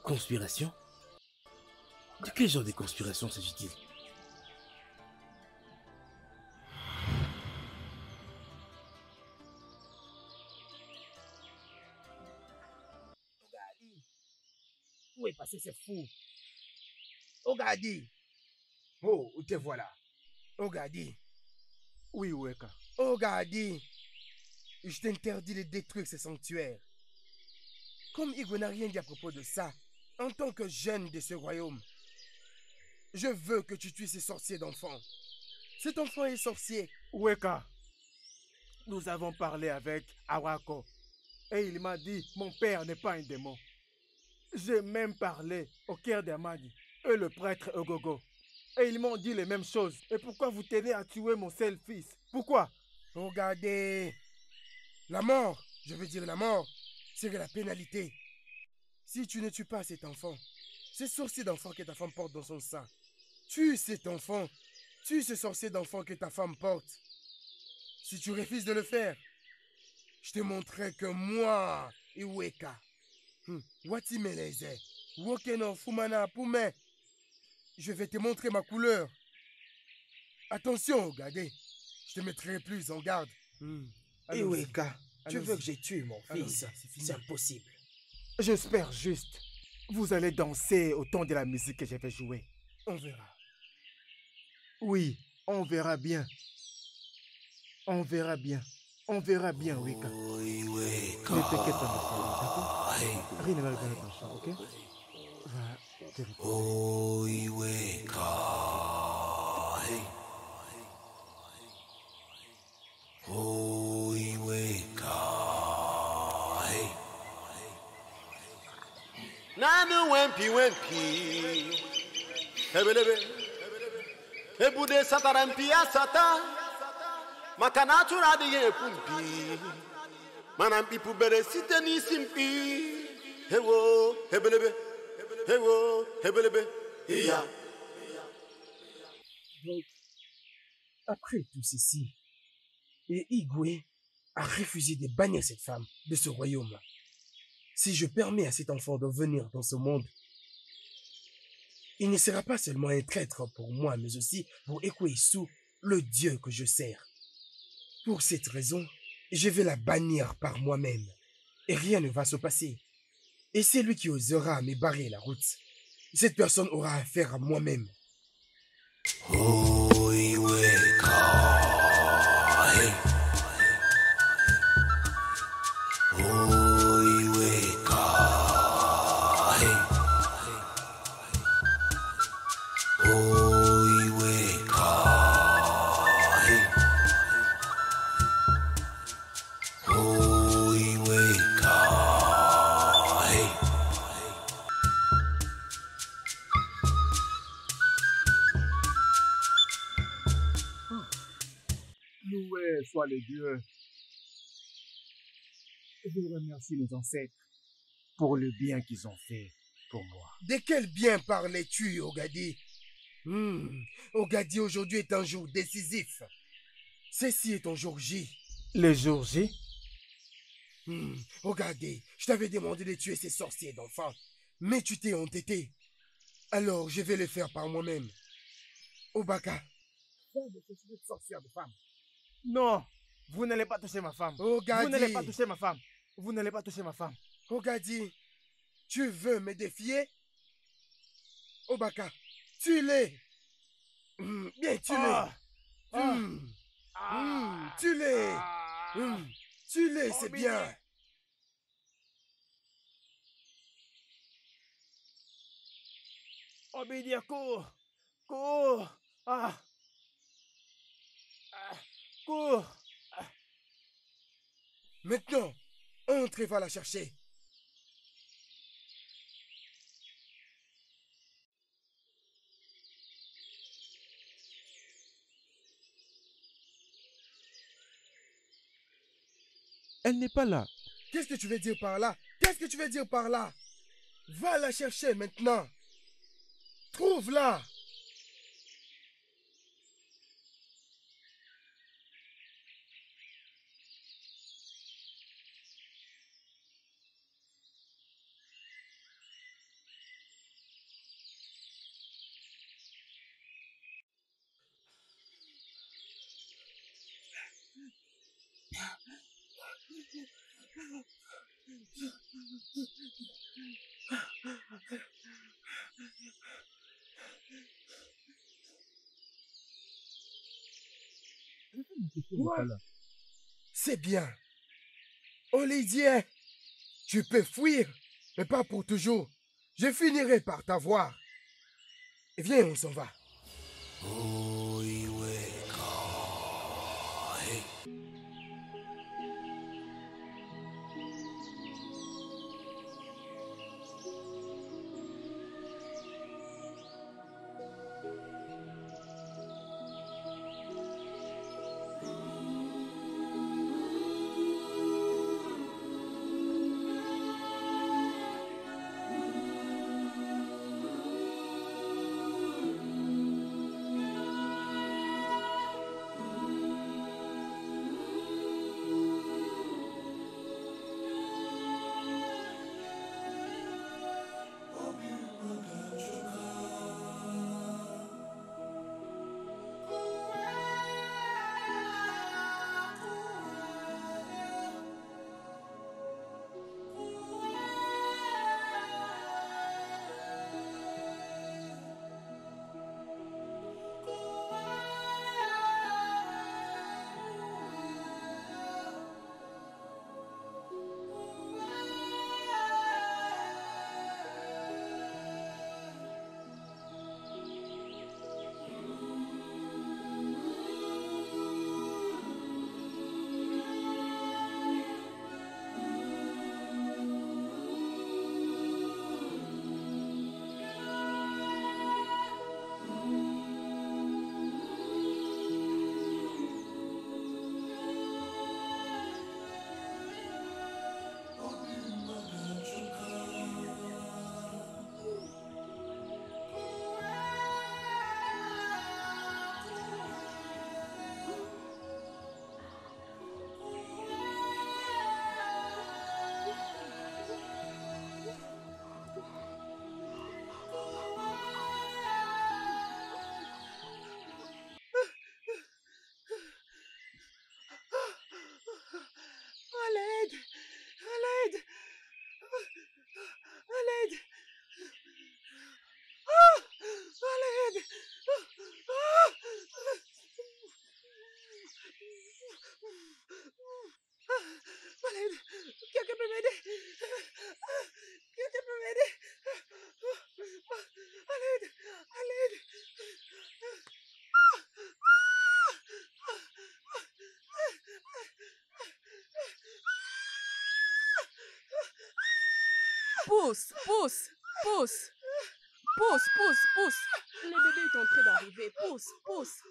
Conspiration? De quel genre de conspiration s'agit-il? Où est passé ce fou? Ogadi! Oh, te voilà. Ogadi. Oui, Weka. Ogadi. Je t'interdis de détruire ce sanctuaire. Comme Igwe n'a rien dit à propos de ça, en tant que jeune de ce royaume, je veux que tu tues ces sorciers d'enfants. Cet enfant est sorcier. Weka, nous avons parlé avec Awako et il m'a dit mon père n'est pas un démon. J'ai même parlé au cœur d'Amadi et le prêtre Ogogo. Et ils m'ont dit les mêmes choses. Et pourquoi vous tenez à tuer mon seul fils? Pourquoi? Regardez. La mort, je veux dire la mort, serait la pénalité. Si tu ne tues pas cet enfant, ce sorcier d'enfant que ta femme porte dans son sein, tue cet enfant, tue ce sorcier d'enfant que ta femme porte. Si tu refuses de le faire, je te montrerai que moi, Iweka, Watimeleze, Wokeno Fumana Pume, je vais te montrer ma couleur. Attention, regardez, je te mettrai plus en garde. Iweka, tu veux que j'ai tué mon fils? C'est impossible. J'espère juste. Vous allez danser au ton de la musique que je vais jouer. On verra. Oui, on verra bien. On verra bien. On verra bien, Weka. Ne t'inquiète pas, d'accord? Rien ne va arriver à ton chant, ok? Va te reposer. Nanu wempi hebelebe ebude satarampi asata makana turadi yepumpi manampi pubere siteni simpi hewo hebelebe iya. Donc, après tout ceci, et Igwe a refusé de bannir cette femme de ce royaume. Si je permets à cet enfant de venir dans ce monde, il ne sera pas seulement un traître pour moi, mais aussi pour Ekwesu, le dieu que je sers. Pour cette raison, je vais la bannir par moi-même, et rien ne va se passer. Et celui qui osera me barrer la route, cette personne aura affaire à moi-même. Loué soit le Dieu. Je remercie nos ancêtres pour le bien qu'ils ont fait pour moi. De quel bien parlais-tu, Ogadi? Ogadi, aujourd'hui est un jour décisif. Ceci est ton jour J. Le jour J? Ogadi, je t'avais demandé de tuer ces sorciers d'enfants, mais tu t'es entêté. Alors, je vais le faire par moi-même. Obaka. Cette sorcière de femme. Non, vous n'allez pas toucher ma femme. Ogadi. Vous n'allez pas toucher ma femme. Vous n'allez pas toucher ma femme. Ogadi, tu veux me défier? Obaka, tue-les. Bien, tue-les. Tue-les. Tue-les, c'est bien. Obidia, cours. Cours. Cours. Maintenant, entre et va la chercher. Elle n'est pas là. Qu'est-ce que tu veux dire par là? Qu'est-ce que tu veux dire par là? Va la chercher maintenant. Trouve-la. Quoi? C'est bien. Olivier, tu peux fuir, mais pas pour toujours. Je finirai par t'avoir. Viens, on s'en va. Pousse, pousse, pousse. Pousse, pousse, pousse. Le bébé est en train d'arriver. Pousse, pousse.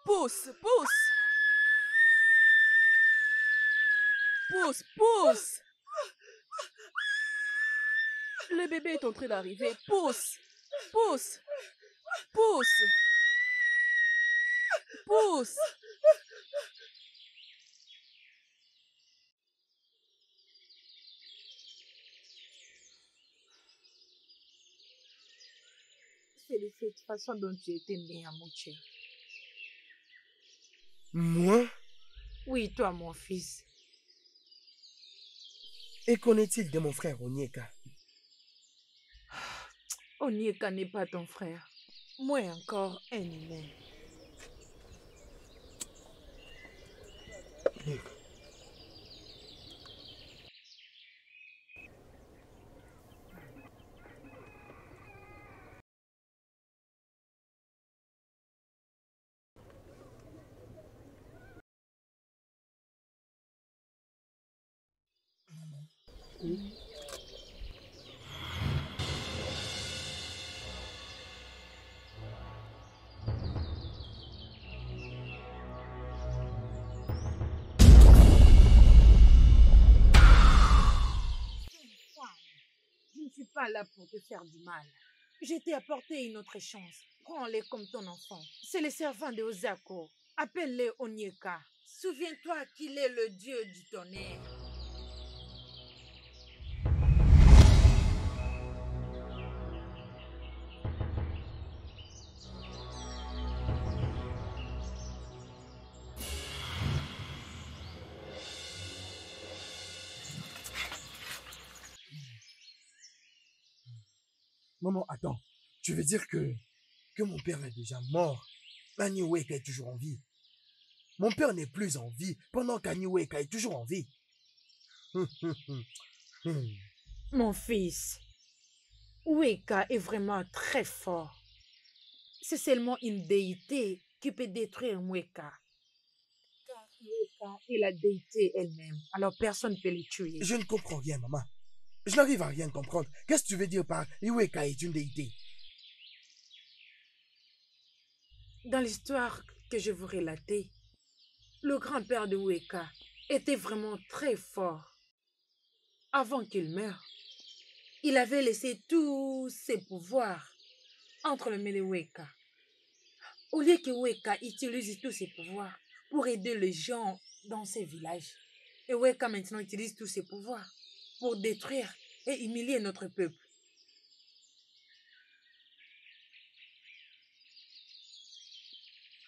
Pousse, pousse. Pousse, pousse. Le bébé est en train d'arriver. Pousse, pousse, pousse, pousse. C'est de cette façon dont tu étais né, Amouche. Moi? Oui, toi, mon fils. Et qu'en est-il de mon frère Onyeka? Onyeka n'est pas ton frère. Moi encore, un humain. Je ne suis pas là pour te faire du mal. Je t'ai apporté une autre chance. Prends-les comme ton enfant. C'est le servant de Ozako. Appelle-le Onyeka. Souviens-toi qu'il est le dieu du tonnerre. Maman, attends. Tu veux dire que mon père est déjà mort? Aniweka est toujours en vie. Mon père n'est plus en vie pendant qu'Aniweka est toujours en vie. Mon fils, Weka est vraiment très fort. C'est seulement une déité qui peut détruire Weka. Car Weka est la déité elle-même. Alors personne ne peut les tuer. Je ne comprends rien, maman. Je n'arrive à rien comprendre. Qu'est-ce que tu veux dire par Iweka est une déité? Dans l'histoire que je vous relatais, le grand-père de Weka était vraiment très fort. Avant qu'il meure, il avait laissé tous ses pouvoirs entre les mains de Weka. Au lieu que Weka utilise tous ses pouvoirs pour aider les gens dans ses villages, et Weka maintenant utilise tous ses pouvoirs pour détruire et humilier notre peuple.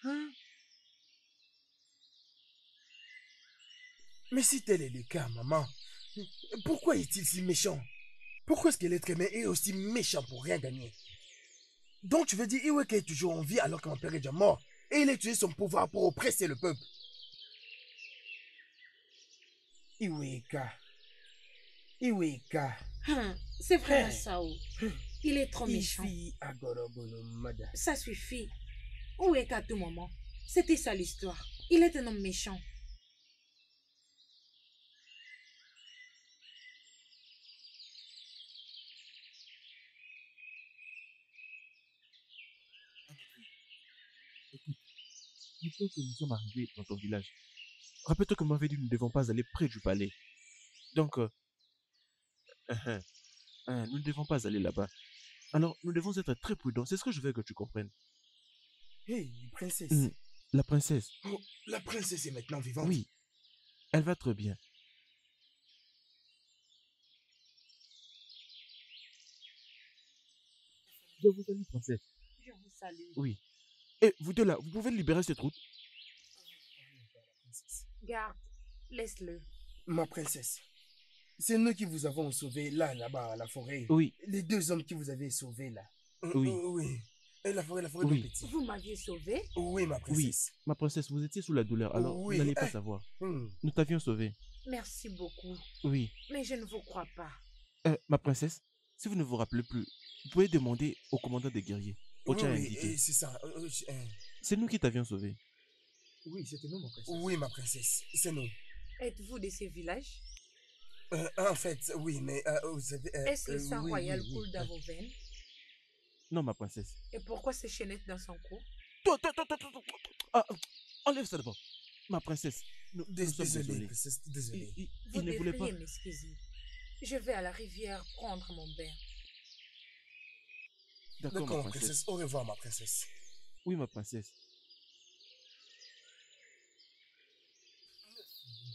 Hein? Mais si tel est le cas, maman, pourquoi est-il si méchant? Pourquoi est-ce que l'être humain est aussi méchant pour rien gagner? Donc tu veux dire Iweka est toujours en vie alors que mon père est déjà mort et il a utilisé son pouvoir pour oppresser le peuple? Iweka. C'est vraiment ça. Il est trop méchant. Agorogolomada. Ça suffit. Weka à tout moment. C'était ça l'histoire. Il est un homme méchant. Maintenant que nous sommes arrivés dans ton village, rappelle-toi que m'avait dit nous ne devons pas aller près du palais. Donc, nous ne devons pas aller là-bas. Alors, nous devons être très prudents. C'est ce que je veux que tu comprennes. Hey, princesse. La princesse. Oh, la princesse est maintenant vivante. Oui, elle va très bien. Je vous salue, princesse. Je vous salue. Oui. Et vous deux là, vous pouvez libérer cette route? Garde, laisse-le. Ma princesse, c'est nous qui vous avons sauvé là-bas, à la forêt. Oui. Les deux hommes qui vous avaient sauvé là. Oui. Oui. Et la forêt Oui. de petit. Vous m'aviez sauvé? Oui, ma Oui, princesse. ma princesse, vous étiez sous la douleur, alors Oui. vous n'allez pas savoir. Nous t'avions sauvé. Merci beaucoup. Oui. Mais je ne vous crois pas. Ma princesse, si vous ne vous rappelez plus, vous pouvez demander au commandant des guerriers. Ocha a indiqué. C'est ça. C'est nous qui t'avions sauvé. Oui, c'était nous, ma princesse. Oui, ma princesse, c'est nous. Êtes-vous de ces villages? En fait, oui, mais vous avez... Est-ce que le sang royal oui. coule dans vos veines? Non, ma princesse. Et pourquoi ces chaînettes dans son cou? Enlève ça d'abord. Ma princesse, Nous sommes Désolé, désolés. princesse, désolé. Vous Il ne voulait pas... devriez m'excuser. Je vais à la rivière prendre mon bain. D'accord, ma D'accord, princesse. princesse. Au revoir, ma princesse. Oui, ma princesse.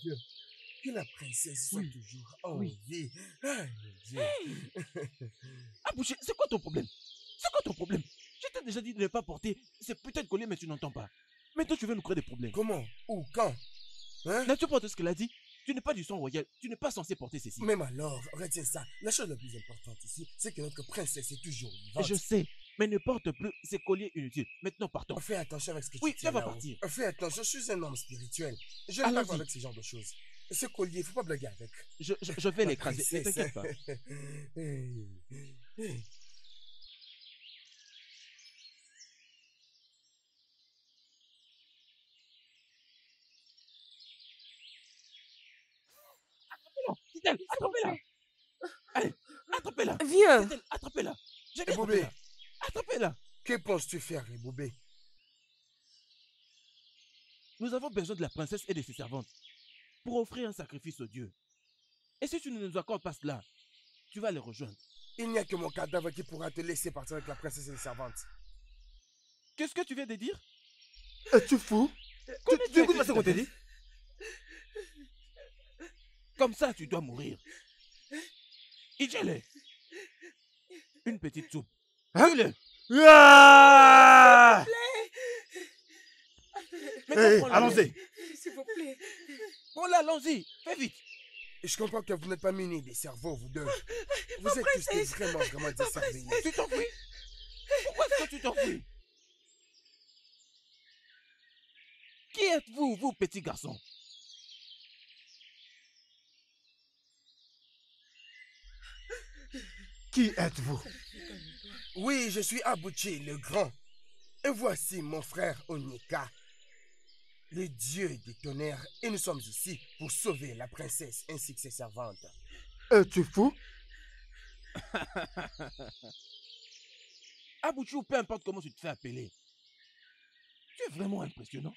Dieu, que la princesse soit Oui. toujours en Oui. vie. Ah, mon Dieu. Abouché, c'est quoi ton problème? C'est quoi ton problème? Je t'ai déjà dit de ne pas porter ces putains de colliers, mais tu n'entends pas. Maintenant, tu veux nous créer des problèmes. Comment? Où? Quand? Hein? N'as-tu pas entendu ce qu'elle a dit? Tu n'es pas du sang royal. Tu n'es pas censé porter ceci. Même alors, retiens ça. La chose la plus importante ici, c'est que notre princesse est toujours vivante. Je sais, mais ne porte plus ces colliers inutiles. Maintenant, partons. Fais attention avec ce que Oui, tu tiens elle va là-haut. partir. Fais attention, je suis un homme spirituel. Je n'aime pas Allons-y. voir avec ce genre de choses. Ce collier, faut pas blaguer avec. Je vais Ma l'écraser. Ne princesse. t'inquiète pas. C'est elle, attrapez-la. Allez, attrapez-la. Vieux, C'est elle, attrapez-la. Je vais Eh, Boubé. attraper-la. Attrapez-la. Que penses-tu faire, Boubé? Nous avons besoin de la princesse et de ses servantes pour offrir un sacrifice au Dieu. Et si tu ne nous accordes pas cela, tu vas les rejoindre. Il n'y a que mon cadavre qui pourra te laisser partir avec la princesse et les servantes. Qu'est-ce que tu viens de dire? Es-tu fou? Tu écoutes pas ce qu'on t'a dit? Comme ça, tu dois mourir. Idjele. Une petite soupe. Hein? Tue-le. Ah! Maintenant, prends-le. Allons-y. s'il vous plaît. Prends-la, allons-y. Fais vite. Et je comprends que vous n'êtes pas munis des cerveaux, vous deux. Vous êtes tous vraiment desservis. Tu t'enfuis? Pourquoi est-ce que tu t'enfuis? Qui êtes-vous, vous, petit garçon? Qui êtes-vous? Oui, je suis Abouché, le grand. Et voici mon frère Onyeka, le dieu des tonnerres. Et nous sommes ici pour sauver la princesse ainsi que ses servantes. Es-tu fou? Abouchou, peu importe comment tu te fais appeler. Tu es vraiment impressionnant.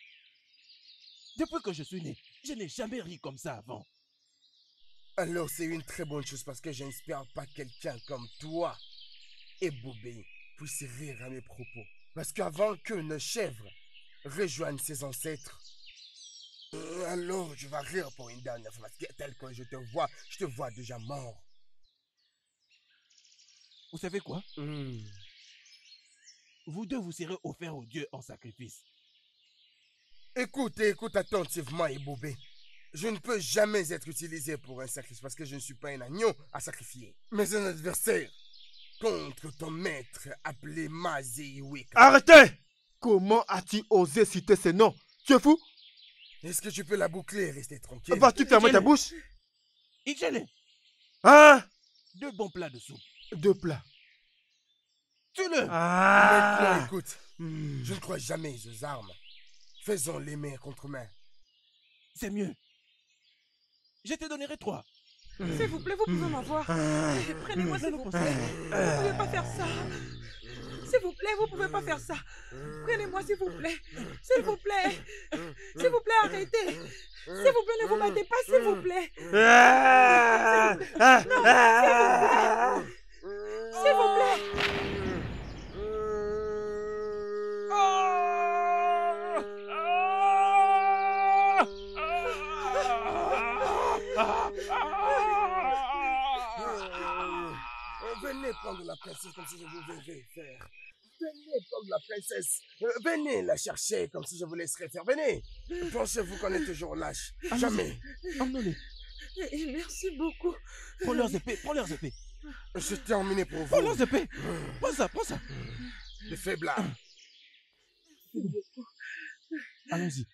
Depuis que je suis né, je n'ai jamais ri comme ça avant. Alors c'est une très bonne chose parce que je n'espère pas quelqu'un comme toi et Boubé puisse rire à mes propos. Parce qu'avant que nos chèvres rejoignent ses ancêtres, alors je vais rire pour une dernière fois parce que tel que je te vois déjà mort. Vous savez quoi? Vous deux vous serez offerts au Dieu en sacrifice. Écoute attentivement, Boubé. Je ne peux jamais être utilisé pour un sacrifice parce que je ne suis pas un agneau à sacrifier. Mais un adversaire contre ton maître appelé Maziwika. Arrêtez! Comment as-tu osé citer ces noms? Tu es fou? Est-ce que tu peux la boucler et rester tranquille? Vas-tu fermer ta bouche? Idjele, Hein? 2 bons plats de soupe. 2 plats. Tue-le! Maintenant, écoute, je ne crois jamais aux armes. Faisons les mains contre main. C'est mieux. Je te donnerai 3. S'il vous plaît, vous pouvez m'avoir. Prenez-moi, s'il vous plaît. Vous ne pouvez pas faire ça. S'il vous plaît, vous ne pouvez pas faire ça. Prenez-moi, s'il vous plaît. S'il vous plaît. S'il vous plaît, arrêtez. S'il vous plaît, ne vous battez pas, s'il vous plaît. Non, s'il vous plaît. Venez prendre la princesse comme si je vous verrais faire. Venez prendre la princesse. Venez la chercher comme si je vous laisserais faire. Venez. Pensez-vous qu'on est toujours lâche? Jamais. Emmenez-les. Merci beaucoup. Prends leurs épées, prends leurs épées. Je terminé pour vous. Prends leurs épées. Prends ça, prends ça. Les faiblards. Allons-y.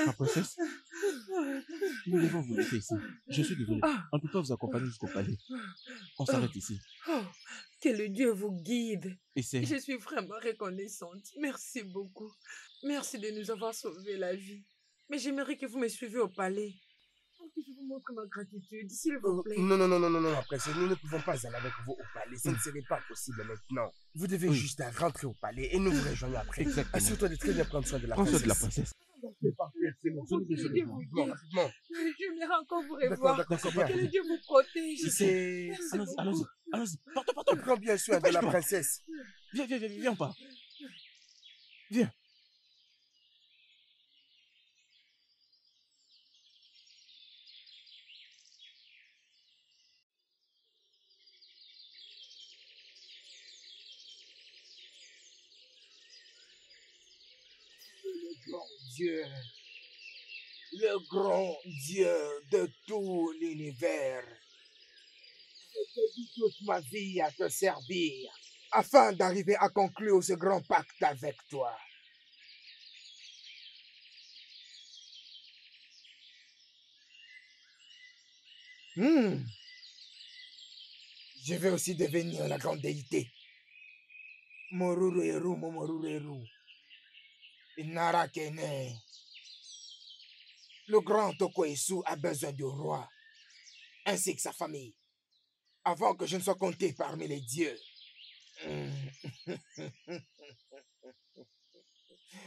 Ma princesse, nous devons vous laisser ici. Je suis désolé. En tout cas, vous accompagner jusqu'au palais. On s'arrête ici. Oh, Que le Dieu vous guide. Et c'est... Je suis vraiment reconnaissante. Merci beaucoup. Merci de nous avoir sauvé la vie. Mais j'aimerais que vous me suiviez au palais. Pour que je vous montre ma gratitude, s'il vous plaît. Non, princesse, nous ne pouvons pas aller avec vous au palais. Ça ne serait pas possible maintenant. Vous devez juste rentrer au palais et nous vous rejoignons après. Exactement. Assure-toi de très bien prendre soin de la Prends soin princesse. de la princesse. C'est parfait, c'est bon. Rapidement. J'aimerais encore vous D'accord, revoir. d'accord, bien. Que le Dieu vous protège. C'est... Merci beaucoup. Allons-y. Partons. Prends bien soin de la princesse. Viens pas. Viens. Le grand Dieu de tout l'univers. Je dédie toute ma vie à te servir, afin d'arriver à conclure ce grand pacte avec toi. Je vais aussi devenir la grande déité. Morureru, Momorureru. Narakene. Le grand Tokoesu a besoin du roi, ainsi que sa famille, avant que je ne sois compté parmi les dieux.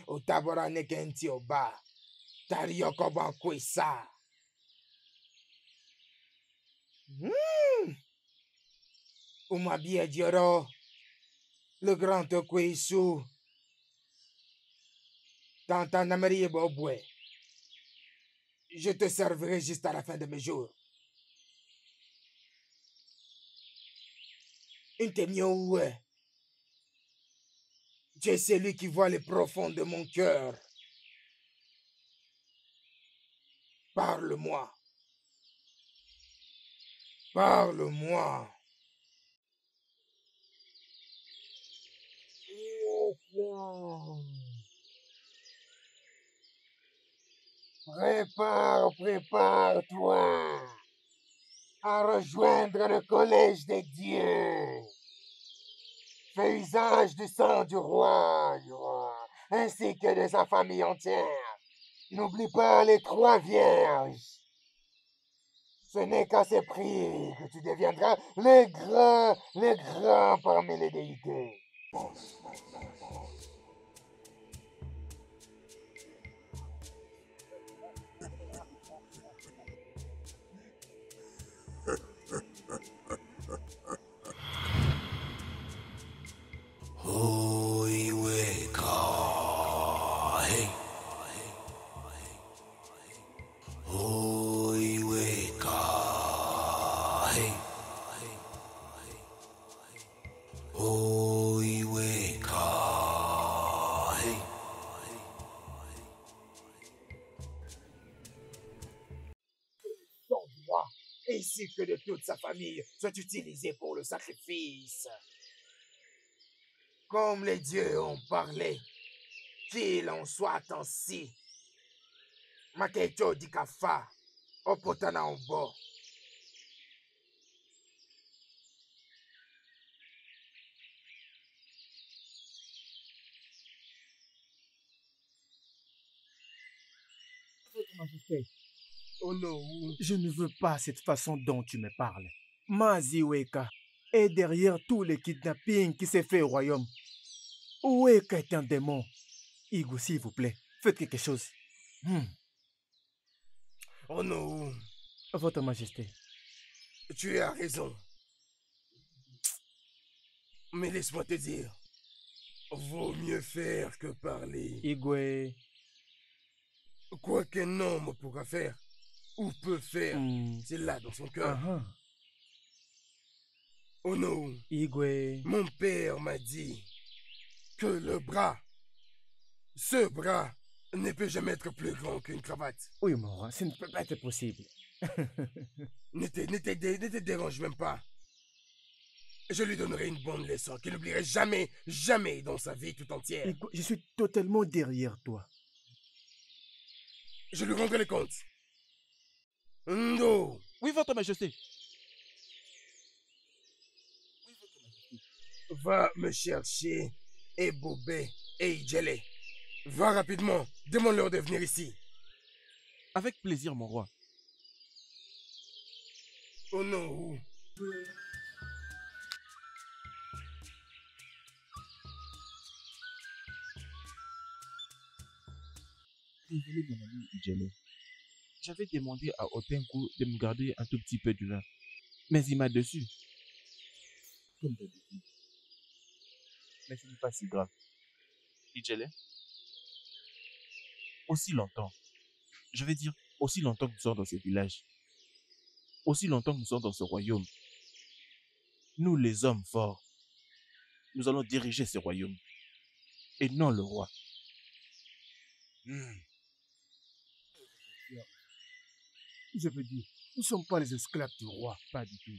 Otabora nekenti oba, Tarioko bankwesa. Umabia Dioro, le grand Tokoesu, Tantanamarie Bobwe. Je te servirai juste à la fin de mes jours. Intemioue. Tu es celui qui voit les profonds de mon cœur. Parle-moi. Parle-moi. Prépare-toi à rejoindre le collège des dieux. Fais usage du sang du roi, ainsi que de sa famille entière. N'oublie pas les 3 vierges. Ce n'est qu'à ces prix que tu deviendras les grands parmi les déités. Ainsi que de toute sa famille soit utilisé pour le sacrifice. Comme les dieux ont parlé, qu'il en soit ainsi. Makecho dikafa, opotana ombo. Votre Majesté, Oh non. je ne veux pas cette façon dont tu me parles. Maziweka est derrière tous les kidnappings qui s'est fait au royaume. Weka est un démon. Igu, s'il vous plaît, faites quelque chose. Oh non. Votre Majesté. Tu as raison. Mais laisse-moi te dire, vaut mieux faire que parler. Igwe. Quoi qu'un homme pourra faire, ou peut faire, c'est là dans son cœur. Oh non. Igwe. Mon père m'a dit que ce bras, ne peut jamais être plus grand qu'une cravate. Oui, Mora, ça ne peut pas être possible. Ne te dérange même pas. Je lui donnerai une bonne leçon qu'il n'oublierait jamais, jamais dans sa vie tout entière. Igwe, je suis totalement derrière toi. Je lui rendrai les comptes. Ndo. Oui, votre majesté. Va me chercher Ebobé et Idjele. Va rapidement. Demande-leur de venir ici. Avec plaisir, mon roi. Oh non. Désolé, mon ami Idjele. J'avais demandé à Otenko de me garder un tout petit peu du vin. Mais il m'a dessus. Comme d'habitude. Mais ce n'est pas si grave. Idjele, aussi longtemps, je vais dire aussi longtemps que nous sommes dans ce village, aussi longtemps que nous sommes dans ce royaume, nous les hommes forts, nous allons diriger ce royaume, et non le roi. Je veux dire, nous ne sommes pas les esclaves du roi. Pas du tout.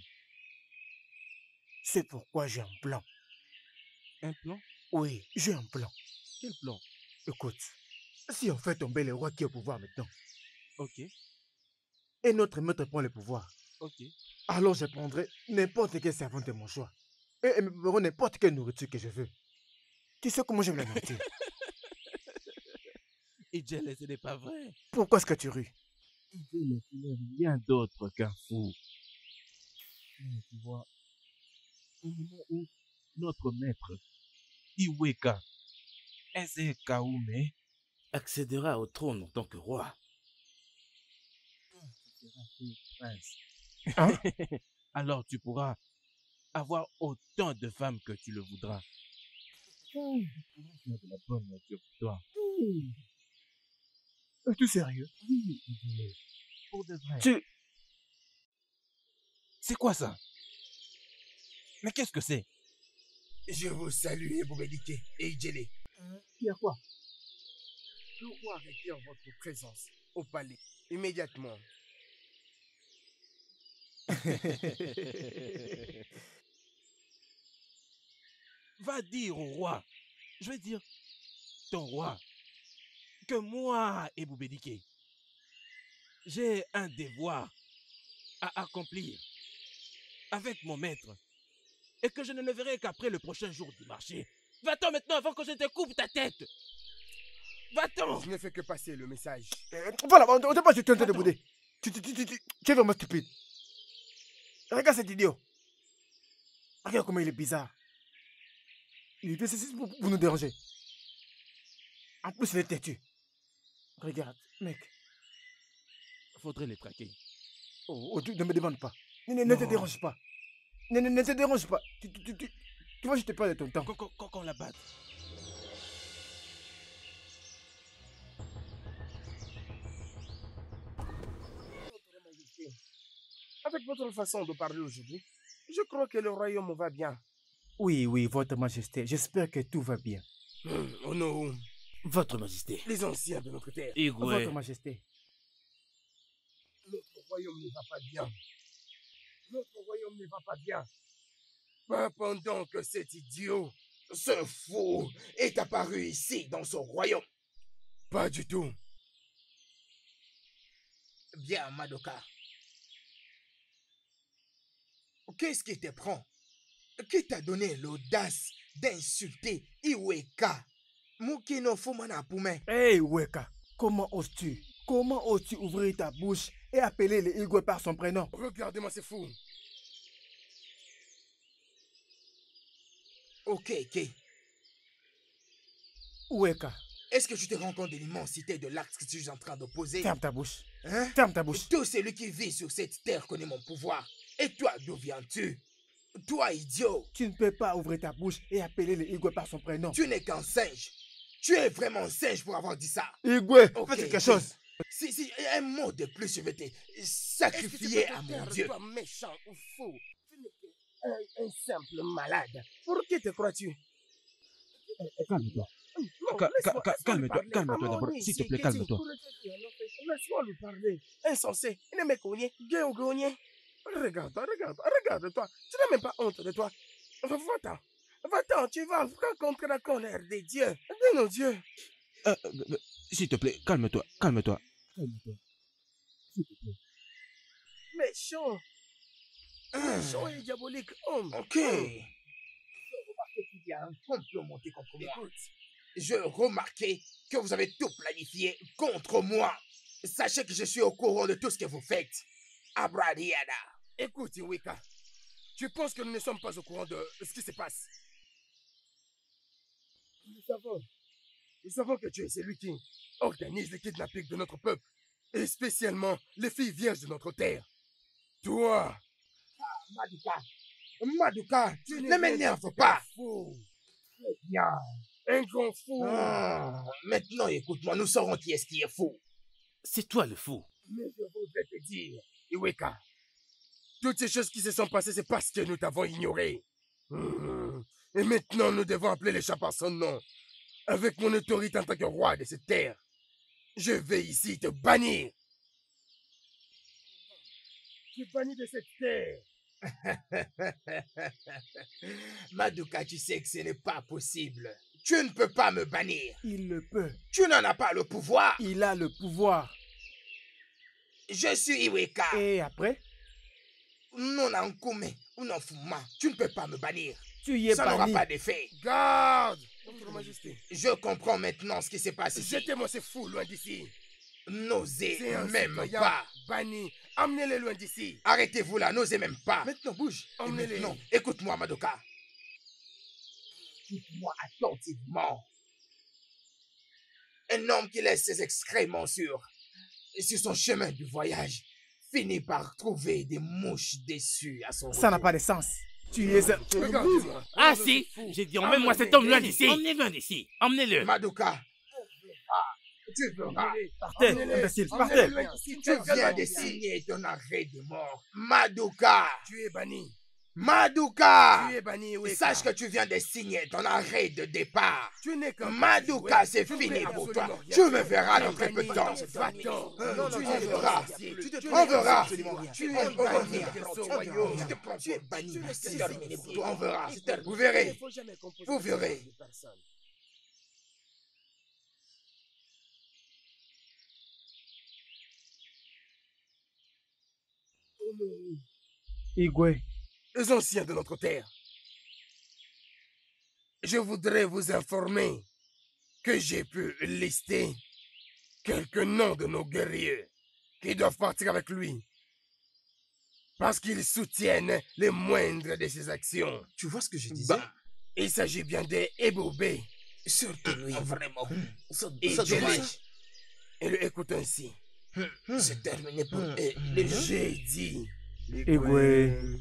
C'est pourquoi j'ai un plan. Un plan? Oui, j'ai un plan. Quel plan? Écoute, si on fait tomber le roi qui est au pouvoir maintenant, Ok, et notre maître prend le pouvoir, ok. alors je prendrai n'importe quel servant de mon choix. Et ils me prépareront n'importe quelle nourriture que je veux. Tu sais comment j'aime la nourriture? Idjele, ce n'est pas vrai. Pourquoi est-ce que tu ris? Idjele, tu n'es rien d'autre qu'un fou. Mais tu vois, au moment où notre maître, Iweka, Ezekaume, Accédera au trône en tant que roi. sera fait prince. Hein? Alors tu pourras avoir autant de femmes que tu le voudras. Tu pourras faire de la bonne nourriture pour toi. Es-tu sérieux? Oui, Idjele, pour de vrai. Tu... C'est quoi ça? Mais qu'est-ce que c'est? Je vous salue, Ebobedike et Idjele. Il y a quoi? Le roi requiert votre présence au palais. Immédiatement. Va dire au roi, je vais dire ton roi, que moi, Ebubedike, j'ai un devoir à accomplir avec mon maître et que je ne le verrai qu'après le prochain jour du marché. Va-t'en maintenant avant que je te coupe ta tête. Va-t'en. Je ne fais que passer le message. Voilà, on ne sait pas si tu es en train de bouder. Tu es vraiment stupide. Regarde cet idiot. Regarde comment il est bizarre. Il était ceci pour nous déranger. En plus, il est têtu. Regarde, mec. Faudrait les traquer. Oh, tu ne me demandes pas. Ne te dérange pas. Ne te dérange pas. Tu vois, je te parle de ton temps. Qu'on la batte. Avec votre façon de parler aujourd'hui, je crois que le royaume va bien. Oui, oui, votre majesté. J'espère que tout va bien. Oh non. Votre Majesté. Les anciens de notre terre. Votre majesté. Notre royaume ne va pas bien. Notre royaume ne va pas bien. Pas pendant que cet idiot, ce fou, est apparu ici dans son royaume. Pas du tout. Bien, Madoka. Qu'est-ce qui te prend? Qui t'a donné l'audace d'insulter Iweka? Mukino Fumana Poume. Hey, Iweka, comment oses-tu? Comment oses-tu ouvrir ta bouche et appeler les Igwe par son prénom? Regardez-moi, c'est fou. Ok. Iweka. Est-ce que tu te rends compte de l'immensité de l'acte que tu es en train de poser? Ferme ta bouche. Hein? Ferme ta bouche. Tout celui qui vit sur cette terre connaît mon pouvoir. Et toi, d'où viens-tu? Toi, idiot. Tu ne peux pas ouvrir ta bouche et appeler les Igwe par son prénom. Tu n'es qu'un singe. Tu es vraiment un singe pour avoir dit ça. Igwe, Ok, fais quelque chose. Si un mot de plus, je vais te sacrifier à mon Dieu. Toi, méchant ou fou. Un simple malade. Pour qui te crois-tu? Calme-toi. Calme-toi d'abord. S'il te plaît, calme-toi. Laisse-moi lui parler. Insensé. Il ne me connaît. Regarde-toi. Tu n'as même pas honte de toi. Va-t'en, tu vas rencontrer la colère des dieux. De nos dieux. S'il te plaît, calme-toi. S'il te plaît. Méchant et diabolique homme. Ok. c'est qu'il y a un complot monté contre moi. Écoute, je remarquais que vous avez tout planifié contre moi. Sachez que je suis au courant de tout ce que vous faites. Abradiana. Écoute, Iweka, tu penses que nous ne sommes pas au courant de ce qui se passe? Nous savons que tu es celui qui organise les kidnappings de notre peuple, et spécialement les filles vierges de notre terre. Toi, Maduka, ne m'énerve pas. Très bien. Un grand fou. Maintenant, écoute-moi, nous saurons qui est-ce qui est fou. C'est toi le fou. Mais je voudrais te dire, Iweka, toutes ces choses qui se sont passées, c'est parce que nous t'avons ignoré. Et maintenant, nous devons appeler les chats par son nom. Avec mon autorité en tant que roi de cette terre, je vais ici te bannir. Tu es banni de cette terre. Maduka, tu sais que ce n'est pas possible. Tu ne peux pas me bannir. Il le peut. Tu n'en as pas le pouvoir. Il a le pouvoir. Je suis Iweka. Et après? Non, Nankume ou non Fuma. Tu ne peux pas me bannir. Tu y es Ça banni. n'aura pas d'effet. Garde, Votre Majesté. Je comprends maintenant ce qui s'est passé ici. Jetez-moi ces fous loin d'ici. N'osez même pas. Banni. Emmenez-les loin d'ici. Arrêtez-vous là, n'osez même pas. Maintenant, bouge. Emmenez-les. Non, écoute-moi, Madoka. Écoute-moi attentivement. Un homme qui laisse ses excréments sur son chemin du voyage finit par trouver des mouches déçues à son Ça n'a pas de sens. Tu es un... Regarde-moi. Ah si, j'ai dit emmène-moi cet homme loin d'ici. Emmenez-le loin d'ici. Emmenez-le. Madoka. Tu verras. Partez, imbécile, partez. Tu viens de signer ton arrêt de mort. Madoka. Tu es banni. Madoka. Tu es banni, oui. Sache que tu viens de signer ton arrêt de départ. Tu n'es qu'un Madoka, c'est fini pour toi. Tu me verras dans très peu de temps. On verra. On verra. Tu es banni. Tu es banni. C'est terminé pour toi. On verra. Vous verrez. Vous verrez. Igwe. Les anciens de notre terre, je voudrais vous informer que j'ai pu lister quelques noms de nos guerriers qui doivent partir avec lui parce qu'ils soutiennent les moindres de ses actions. Tu vois ce que je disais? Il s'agit bien des Ebobé. Surtout lui, vraiment. Et dommage. Et le écoute ainsi. C'est terminé pour j'ai dit. Igwe.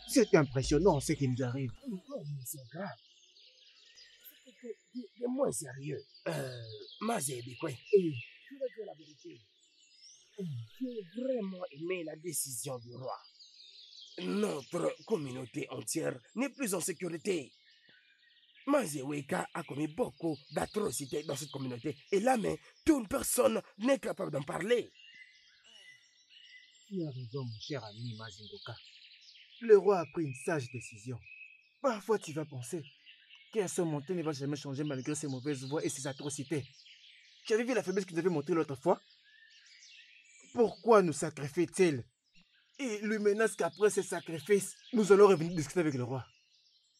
C'est impressionnant ce qui nous arrive. Non, mais c'est grave. C'est moins sérieux. Mazébé, quoi. Je vais dire la vérité. J'ai vraiment aimé la décision du roi. Notre communauté entière n'est plus en sécurité. Mazeweka a commis beaucoup d'atrocités dans cette communauté. Et là, mais toute personne n'est capable d'en parler. Tu as raison, mon cher ami Mazindoka. Le roi a pris une sage décision. Parfois, tu vas penser qu'un seul monté ne va jamais changer malgré ses mauvaises voies et ses atrocités. Tu avais vu la faiblesse qu'il devait montrer l'autre fois? Pourquoi nous sacrifie-t-il? Et lui menace qu'après ce sacrifice, nous allons revenir discuter avec le roi.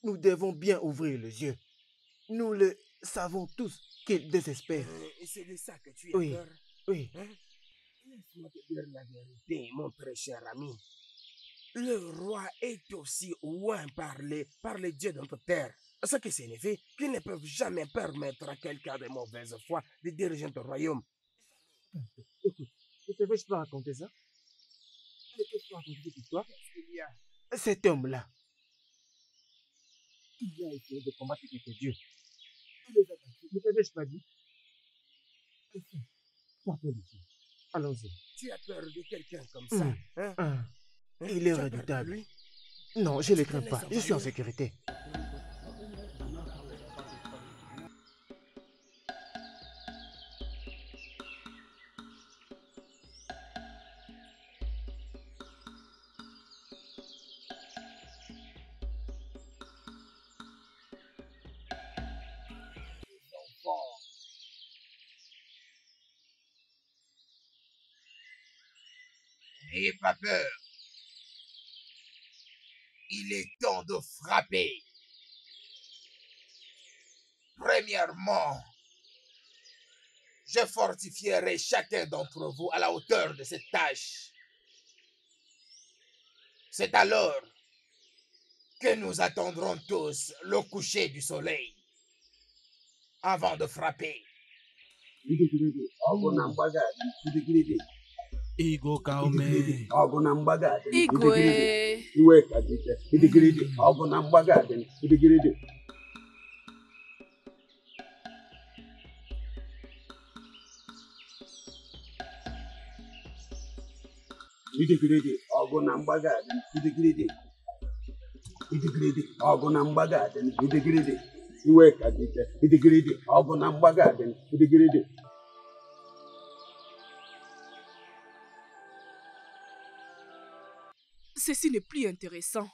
Nous devons bien ouvrir les yeux. Nous le savons tous qu'il désespère. C'est de ça que tu as peur? Oui. Hein? Laisse-moi te dire la vérité, mon très cher ami. Le roi est aussi loin par les dieux de notre terre. Ce qui signifie qu'ils ne peuvent jamais permettre à quelqu'un de mauvaise foi de diriger notre royaume. Écoute, je peux raconter ça? Je peux raconter cette histoire? Cet homme-là, il a essayé de combattre quelques dieux. Il les a battus. Ne t'avais-je pas dit? Partons d'ici. Allons-y. Tu as peur de quelqu'un comme ça, hein? Il est redoutable. Non, je ne le crains pas. Je suis en sécurité. N'ayez pas peur. Il est temps de frapper. Premièrement, je fortifierai chacun d'entre vous à la hauteur de cette tâche. C'est alors que nous attendrons tous le coucher du soleil avant de frapper. Igo Kaume. Igwe. Ceci n'est plus intéressant.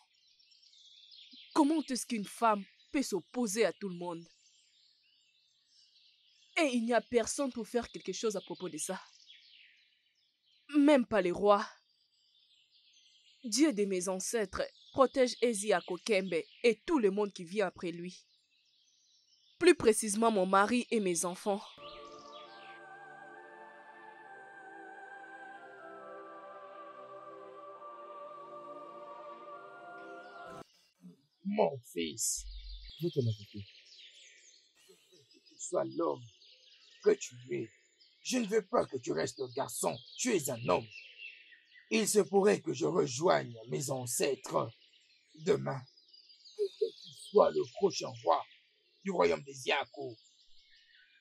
Comment est-ce qu'une femme peut s'opposer à tout le monde? Et il n'y a personne pour faire quelque chose à propos de ça. Même pas les rois. Dieu de mes ancêtres protège Ezi Akokembe et tout le monde qui vient après lui. Plus précisément mon mari et mes enfants. Mon fils, Je t'en avais. je veux que tu sois l'homme que tu es. Je ne veux pas que tu restes un garçon, tu es un homme. Il se pourrait que je rejoigne mes ancêtres demain et que tu sois le prochain roi du royaume des Yako.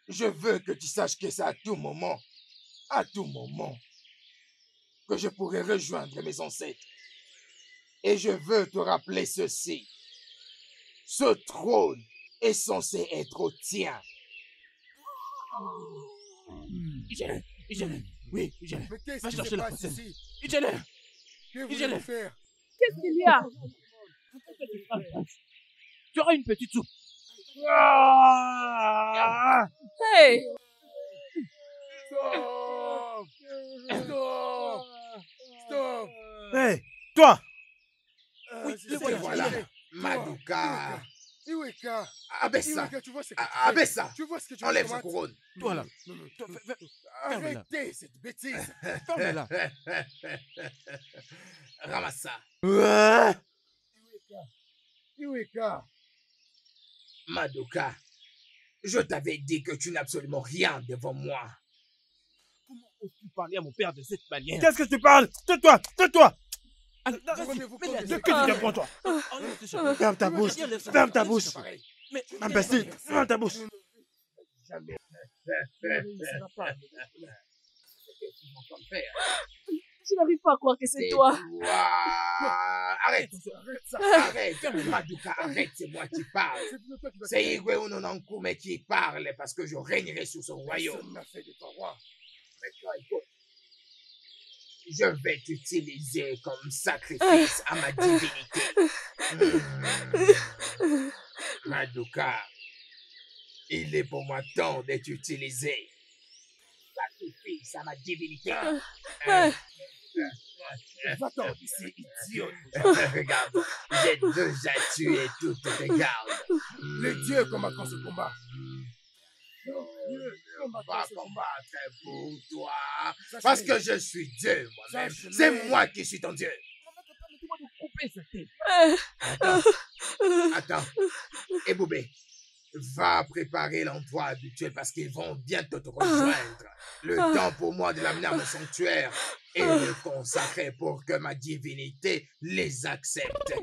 Je veux que tu saches que c'est à tout moment, que je pourrai rejoindre mes ancêtres. Et je veux te rappeler ceci. Ce trône est censé être au tien. Igele. Oui, Igele. Mais qu'est-ce Va qui chercher se la passe fontaine. ici? Igele. Que voulez-vous Igele. faire? Qu'est-ce qu'il y a? Tu auras une petite soupe. Hey! Stop! Stop! Stop! Hey, toi! Oui, c'est le voilà. Igele. Maduka. Iweka. Abaisse ça. Iweka, tu vois ce que tu fais? Abaisse ça. Tu vois ce que tu Enlève fais, sa Thomas? couronne. Toi là. Non, non, Toi, non, fais- non. ferme-la. Arrêtez cette bêtise. Ferme-la. Ramasse ça. Iweka. Madoka, je t'avais dit que tu n'as absolument rien devant moi. Comment oses-tu parler à mon père de cette manière? Qu'est-ce que tu parles? Tais-toi! Tais-toi! Allez, Rendez-vous compte mets-la- de De ce qui tu te prends, toi? Ferme ta bouche! Ferme ta bouche! Mais, Imbécile! Ferme ta bouche! Jamais. Je n'arrive pas à croire que c'est toi. Arrête. Arrête. Maduka, arrête. C'est moi qui parle. C'est Igwe Unonankume qui parle parce que je régnerai sur son royaume. Personne n'a fait de toi roi. Maintenant, écoute. Je vais t'utiliser comme sacrifice à ma divinité. Maduka, il est pour moi temps d'être utilisé. Sacrifice à ma divinité. Va-t'en d'ici, idiot. Regarde, j'ai déjà tué toutes tes gardes. Les dieux combattront ce combat. On va combattre pour toi. Sache-le. Parce que je suis Dieu moi-même. Sache-le. C'est moi qui suis ton Dieu. permettez-moi de couper cette tête. Attends. Et Boubé, va préparer l'endroit habituel parce qu'ils vont bientôt te rejoindre. Le temps pour moi de l'amener à mon sanctuaire et le consacrer pour que ma divinité les accepte.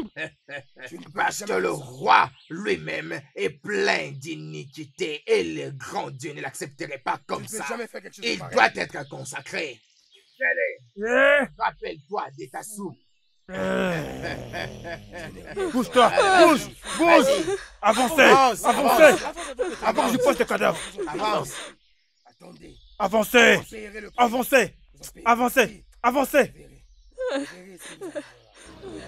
Parce que le roi lui-même est plein d'iniquité et le grand Dieu ne l'accepterait pas comme Tu ne peux ça. jamais faire quelque chose de Il pareil. doit être consacré. Rappelle-toi de ta soupe. Bouge-toi, bouge, bouge. Avancez, avancez. Avant que je pose des cadavres. Avance. Attendez. Avancez, Vous payerez le prix. avancez, Vous en payerez avancez, le prix. avancez. Vous verrez. Vous verrez ce que vous allez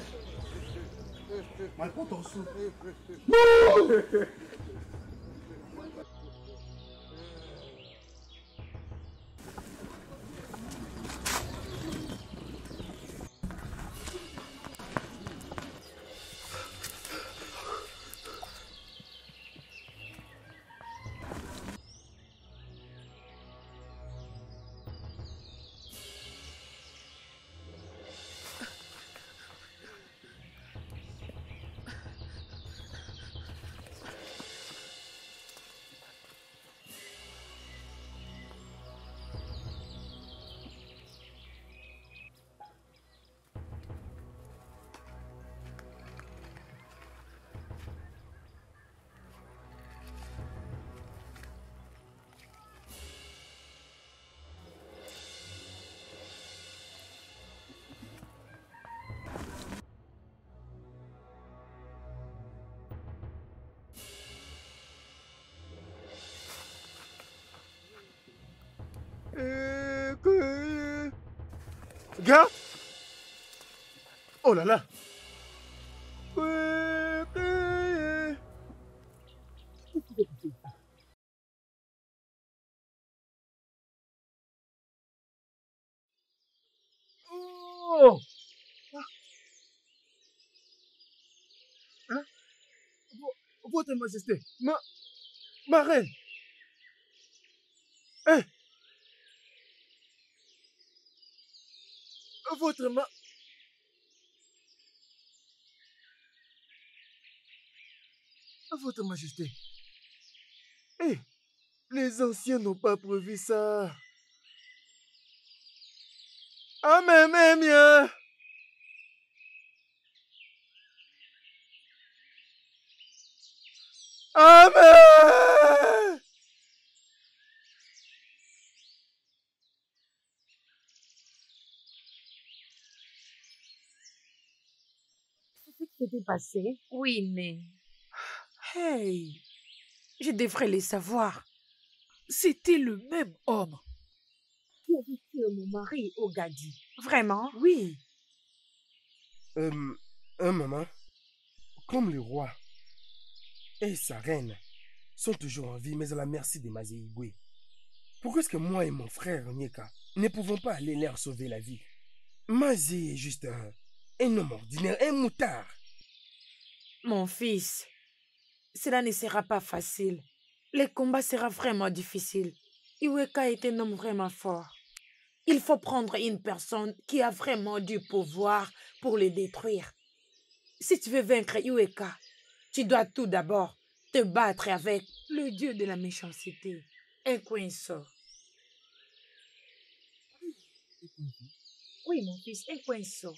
Regarde. Oh là là. Oh. Hein? Votre Majesté, ma reine. Hein? Votre Majesté. Eh, les anciens n'ont pas prévu ça. Ah, mais mieux. Amen. Ce qui s'était passé? Oui, mais... Hey, je devrais les savoir. C'était le même homme. Qui avait tué mon mari au Gadi. Vraiment? Oui. Maman, comme le roi et sa reine sont toujours en vie, mais à la merci des Mazéigwe, pourquoi est-ce que moi et mon frère Nyeka ne pouvons pas aller leur sauver la vie? Mazé est juste un homme ordinaire, un moutard. Mon fils, cela ne sera pas facile. Le combat sera vraiment difficile. Iweka est un homme vraiment fort. Il faut prendre une personne qui a vraiment du pouvoir pour le détruire. Si tu veux vaincre Iweka, tu dois tout d'abord te battre avec le dieu de la méchanceté, Ekwenso. Oui, mon fils, Ekwenso.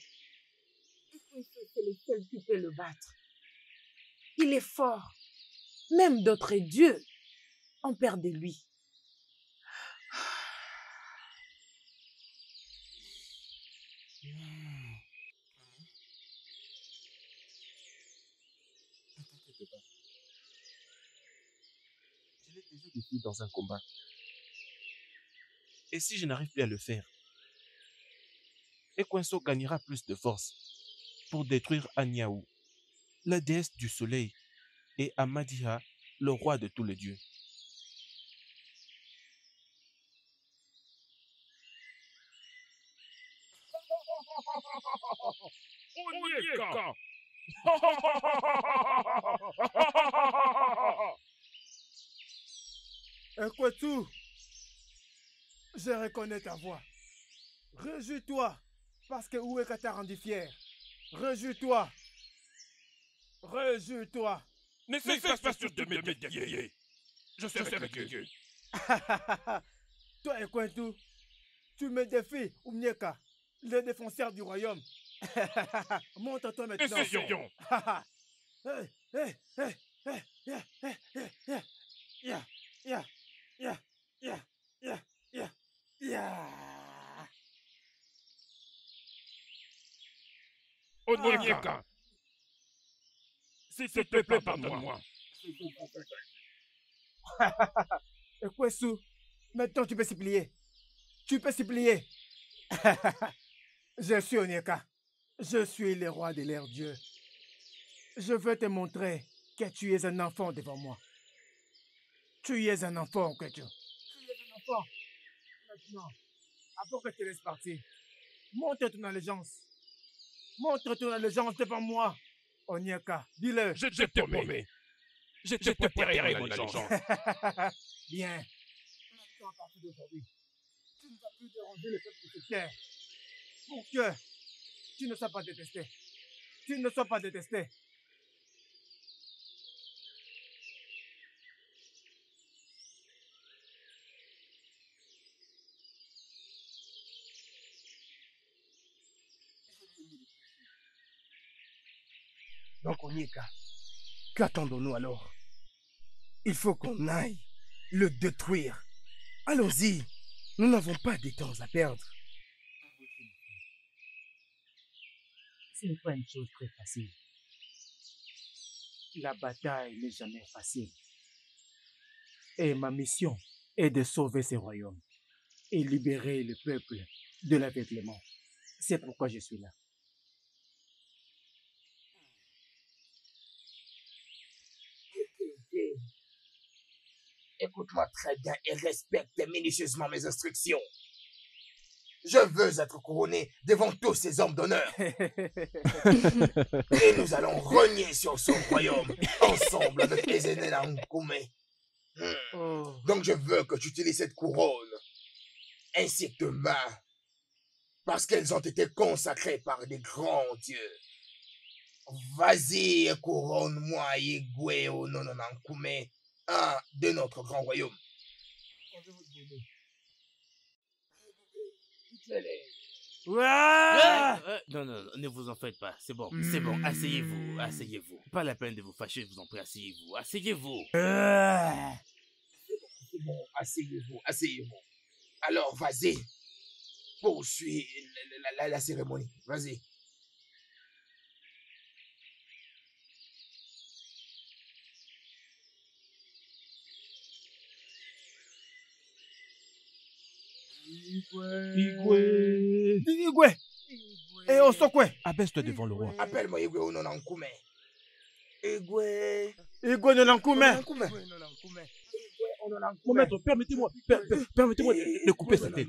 Ekwenso, c'est le seul qui peut le battre. Il est fort. Même d'autres dieux ont peur de lui. Je l'ai déjà défié dans un combat. Et si je n'arrive plus à le faire, Ekwenso gagnera plus de force pour détruire Anyaou, la déesse du soleil, et Amadiha, le roi de tous les dieux. Onyeka. Ekwetu, je reconnais ta voix. Réjouis-toi, parce que Uweka t'a rendu fier. Réjouis-toi. Réjouis-toi. Ne cesse pas sur de me dédier. Je sais avec Dieu. Toi, Ekwetu, tu me défies, Umnyeka, le défenseur du royaume. Montre-toi maintenant. Essayons. Onyeka, s'il te plaît, pardonne-moi. Ekwesu, maintenant tu peux s'y plier. Tu peux s'y plier. Je suis Onyeka. Je suis le roi de l'air Dieu. Je veux te montrer que tu es un enfant devant moi. Tu es un enfant, Okwechu. Tu es un enfant. Maintenant, avant que je te laisse partir, montre ton allégeance. Montre ton allégeance devant moi. Onyeka, dis-le. Je te promets. Je te prêterai mon allégeance. Bien. Maintenant, à partir d'aujourd'hui, tu ne vas plus déranger le peuple de cette terre. Pour que tu ne sois pas détesté. Tu ne sois pas détesté. Donc, Onyeka, qu'attendons-nous alors? Il faut qu'on aille le détruire. Allons-y. Nous n'avons pas de temps à perdre. Ce n'est pas une chose très facile. La bataille n'est jamais facile. Et ma mission est de sauver ce royaume et libérer le peuple de l'aveuglement. C'est pourquoi je suis là. Écoute-moi très bien et respecte minutieusement mes instructions. Je veux être couronné devant tous ces hommes d'honneur. Et nous allons régner sur son royaume ensemble avec Ezenela Nkume. Donc je veux que tu utilises cette couronne ainsi que tes mains parce qu'elles ont été consacrées par des grands dieux. Vas-y, couronne-moi Igwe Onono Nkume, un de notre grand royaume. Non, ne vous en faites pas. C'est bon, asseyez-vous, asseyez-vous. Pas la peine de vous fâcher, je vous en prie, asseyez-vous, asseyez-vous. C'est bon, asseyez-vous, asseyez-vous. Alors, vas-y, poursuis la cérémonie, vas-y. Igwe. Et Osokwe. Abaisse-toi devant le roi. Appelle-moi Igwe Onono Nkume. Igwe Onono Nkume. Mon maître, permettez-moi de couper sa tête.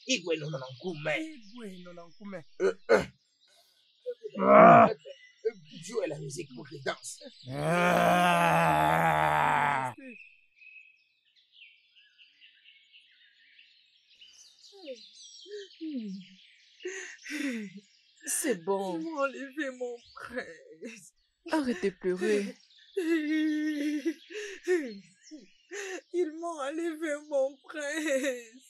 Igwe Onono Nkume. Jouez la musique pour qu'ils dansent. C'est bon. Ils m'ont enlevé mon prince. Arrête de pleurer. Ils m'ont enlevé mon prince.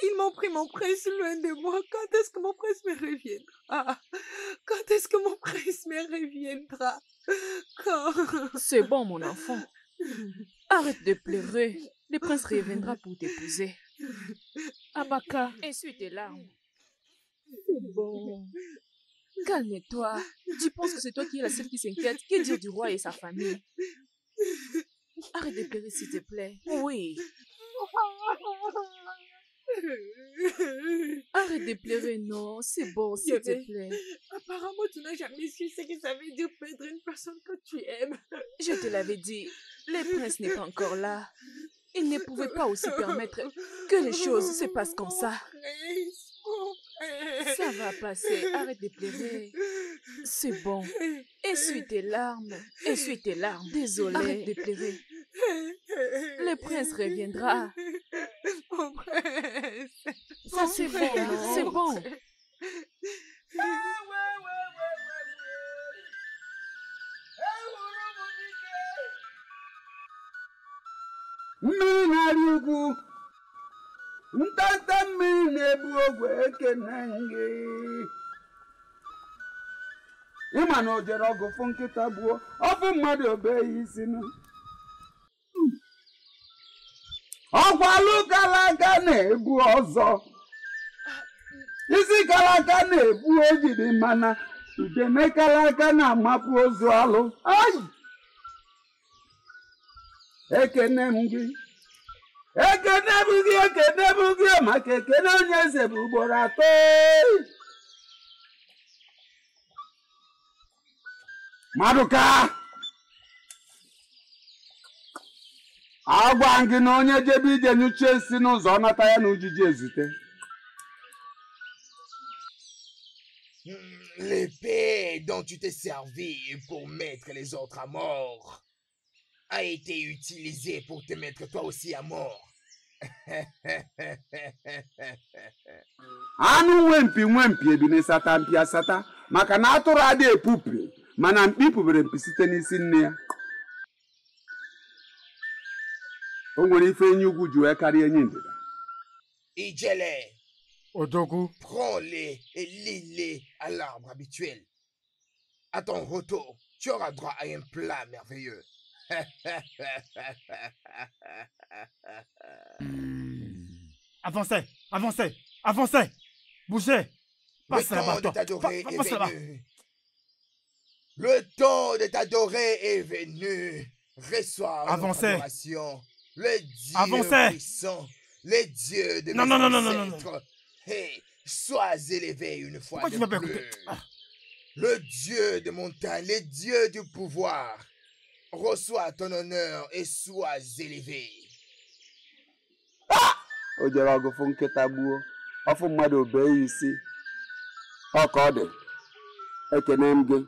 Ils m'ont pris mon prince loin de moi. Quand est-ce que mon prince me reviendra? Quand est-ce que mon prince me reviendra? Quand? C'est bon, mon enfant. Arrête de pleurer. Le prince reviendra pour t'épouser. Abaka, essuie tes larmes. C'est bon. Calme-toi. Tu penses que c'est toi qui es la seule qui s'inquiète? Que dire du roi et sa famille? Arrête de pleurer, s'il te plaît. Oui. Arrête de pleurer, non. C'est bon, s'il te plaît. Apparemment, tu n'as jamais su ce que ça veut dire perdre une personne que tu aimes. Je te l'avais dit. Le prince n'est pas encore là. Il ne pouvait pas aussi permettre que les choses se passent comme ça. Ça va passer. Arrête de pleurer. C'est bon. Essuie tes larmes. Essuie tes larmes. Désolé. Arrête de pleurer. Le prince reviendra. Mon prince. Ça, c'est bon. C'est bon. Mmiri na-arị ugwu ntanta mmiri na-ebu ogwe ekene gị ịma na o jere ọgụ fụ nkịta gbuo ọfụ mmadụ obeghị isi nụ ọkwalụ galaga na-ebu ọzọ isi kara aka na-ebu ejiri mana udene kara aka na-amapụ ozu alụ. Ai! Ekene m gị maka ekene onye eze bụ ugboro 3. Maduka, agwa m gị na onye jebe ije nyuche nsị n'ụzọ ọ nata ya na ujiji ezute. L'épée dont tu t'es servi pour mettre les autres à mort a été utilisée pour te mettre toi aussi à mort. Anụ nwempi ebi n'ịsata mpi asata maka na atụrụ adị epupi mana mkpi pụbere mpi site n'isi nne ya. O nwere ife enyi ugwu ji wee karịa enyi ndịda. Ijele, Odogu, prends-les et lis-les à l'arbre habituel. À ton retour, tu auras droit à un plat merveilleux. Avancez. Bougez. Le Passe là-bas, temps de toi. t'adorer est Passe là-bas. venu. Le temps de t'adorer est venu. Reçois Avancez. notre adoration. Le Dieu Avancez. puissant, le Dieu de Non, mes non, non, non, non, non, ancêtres. Hey, sois élevé une fois Pourquoi tu de m'as pas plus. écouté? Le Dieu de montagne, le Dieu du pouvoir, reçois ton honneur et sois élevé. O jere ọgụfụ nkịta gbuo ọfụ mmadụ obee ya isi. Ọ ka ọ dị. Ekene m gị.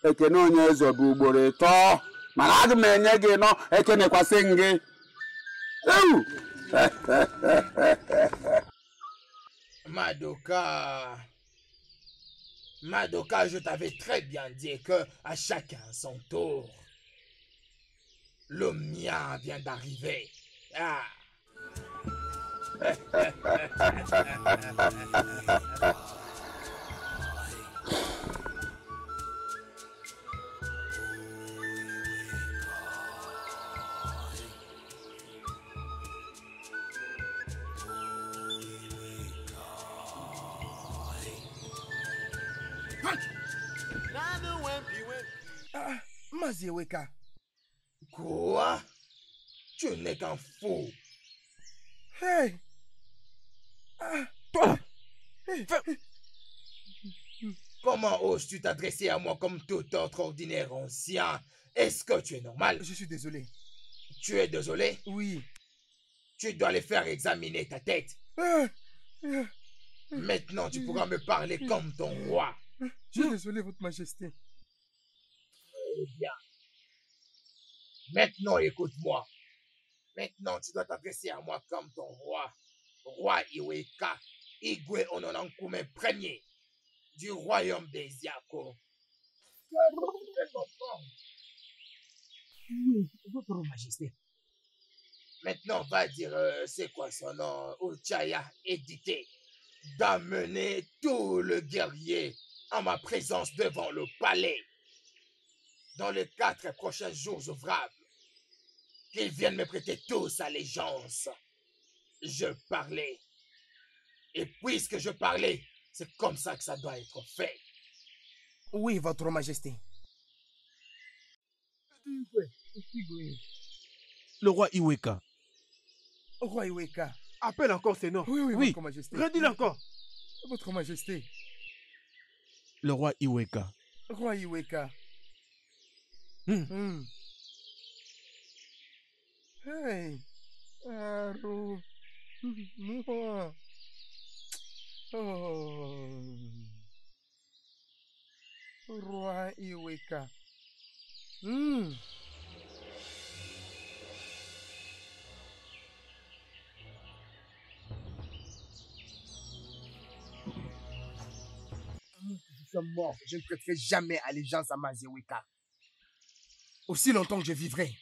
Ekene onye eze bụ ugboro 3 mana aga m enye gị nọ ekenekwasị m gị. Madoka, je t'avais très bien dit que à chacun son tour. Le mien vient d'arriver. Ah. Mazieweka. Quoi? Tu n'es qu'un fou. Hey! Toi! Comment oses-tu t'adresser à moi comme tout autre ordinaire ancien? Est-ce que tu es normal? Je suis désolé. Tu es désolé? Oui. Tu dois les faire examiner ta tête. Maintenant, tu pourras me parler comme ton roi. Je suis désolé, Votre Majesté. Eh bien. Maintenant, écoute-moi. Maintenant, tu dois t'adresser à moi comme ton roi. Roi Iweka, Igwe Ononankume Ier, du royaume des Yako. Oui, Votre Majesté. Maintenant, va dire, c'est quoi son nom, Uchaya édité, d'amener tout le guerrier en ma présence devant le palais. Dans les 4 prochains jours ouvrables, qu'ils viennent me prêter tous allégeance. Je parlais. Et puisque je parlais, c'est comme ça que ça doit être fait. Oui, Votre Majesté. Le roi Iweka. Roi Iweka. Appelle encore ces noms. Oui, Oui. Votre Majesté. Redis-le encore. Votre Majesté. Le roi Iweka. Roi Iweka. Hey. Aro. Moi. Oh. Roi Iweka. Je suis mort. Je ne prêterai jamais allégeance à Mazieweka. Aussi longtemps que je vivrai,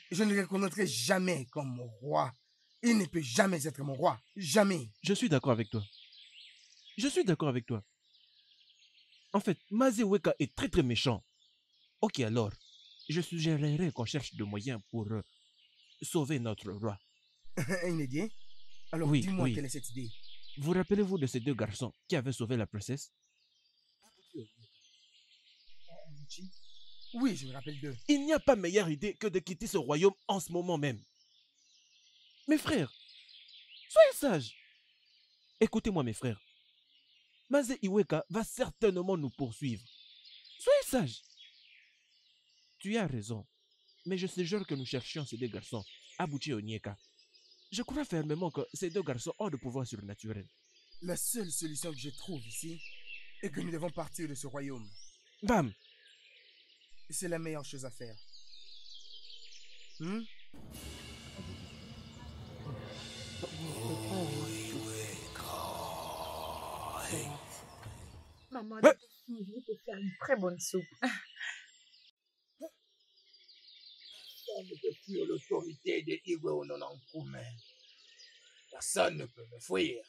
je ne le reconnaîtrai jamais comme mon roi. Il ne peut jamais être mon roi. Jamais. Je suis d'accord avec toi. En fait, Mazieweka est très très méchant. Ok alors, je suggérerais qu'on cherche des moyens pour sauver notre roi. Inédit. Alors Oui, dis-moi oui. quelle est cette idée. Vous rappelez-vous de ces deux garçons qui avaient sauvé la princesse? Oui, je me rappelle d'eux. Il n'y a pas meilleure idée que de quitter ce royaume en ce moment même. Mes frères, soyez sages. Écoutez-moi, mes frères. Maze Iweka va certainement nous poursuivre. Soyez sages. Tu as raison. Mais je suggère que nous cherchions ces deux garçons, Abuchi et Onyeka. Je crois fermement que ces deux garçons ont de pouvoir surnaturel. La seule solution que je trouve ici est que nous devons partir de ce royaume. Bam! C'est la meilleure chose à faire. Hmm? Maman, je vais te faire une très bonne soupe. Personne ne peut fuir l'autorité de Igwe Ononankume. Personne ne peut me fuir.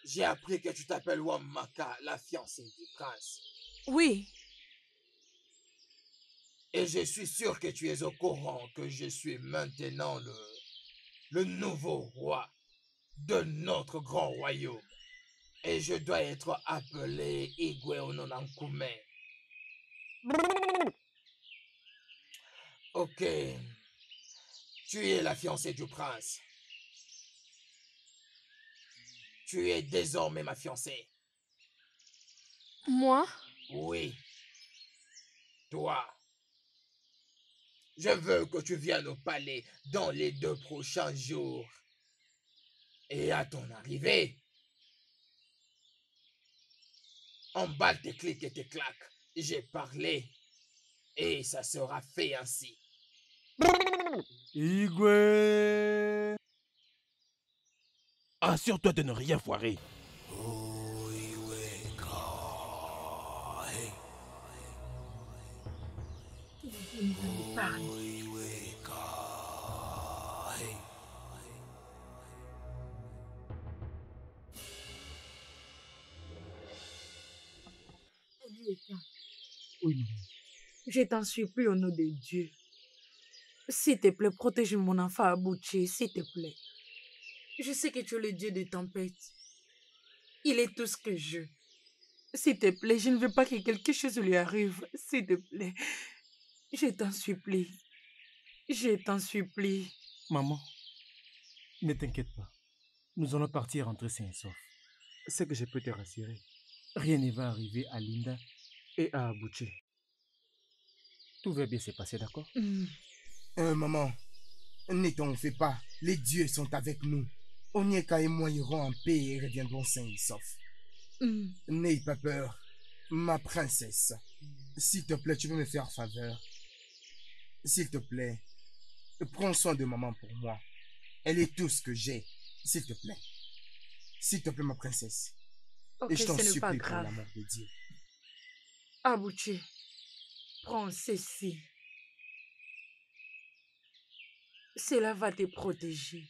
J'ai appris que tu t'appelles Wamaka, la fiancée du prince. Oui. Et je suis sûr que tu es au courant que je suis maintenant le nouveau roi de notre grand royaume. Et je dois être appelé Igwe Ononankume. Ok. Tu es la fiancée du prince. Tu es désormais ma fiancée. Moi? Oui. Toi. Je veux que tu viennes au palais dans les 2 prochains jours. Et à ton arrivée, emballe tes clics et tes claques. J'ai parlé. Et ça sera fait ainsi. Igwe! Assure-toi de ne rien foirer. Oui, maman. Je t'en supplie au nom de Dieu. S'il te plaît, protège mon enfant Abuchi, s'il te plaît. Je sais que tu es le Dieu des tempêtes. Il est tout ce que je. S'il te plaît, je ne veux pas que quelque chose lui arrive. S'il te plaît. Je t'en supplie. Je t'en supplie. Maman, ne t'inquiète pas. Nous allons partir entre sains et saufs. C'est que je peux te rassurer. Rien ne va arriver à Linda et à Abuchi. Tout va bien se passer, d'accord? Maman, ne t'en fais pas. Les dieux sont avec nous. Onyeka et moi irons en paix et reviendront sains et saufs. N'aie pas peur, ma princesse. S'il te plaît, tu peux me faire faveur. S'il te plaît, prends soin de maman pour moi. Elle est tout ce que j'ai. S'il te plaît. S'il te plaît, ma princesse. Ok, et je t'en ce n'est pas supplie pour grave. l'amour de Dieu. Abuchi, prends ceci. Cela va te protéger.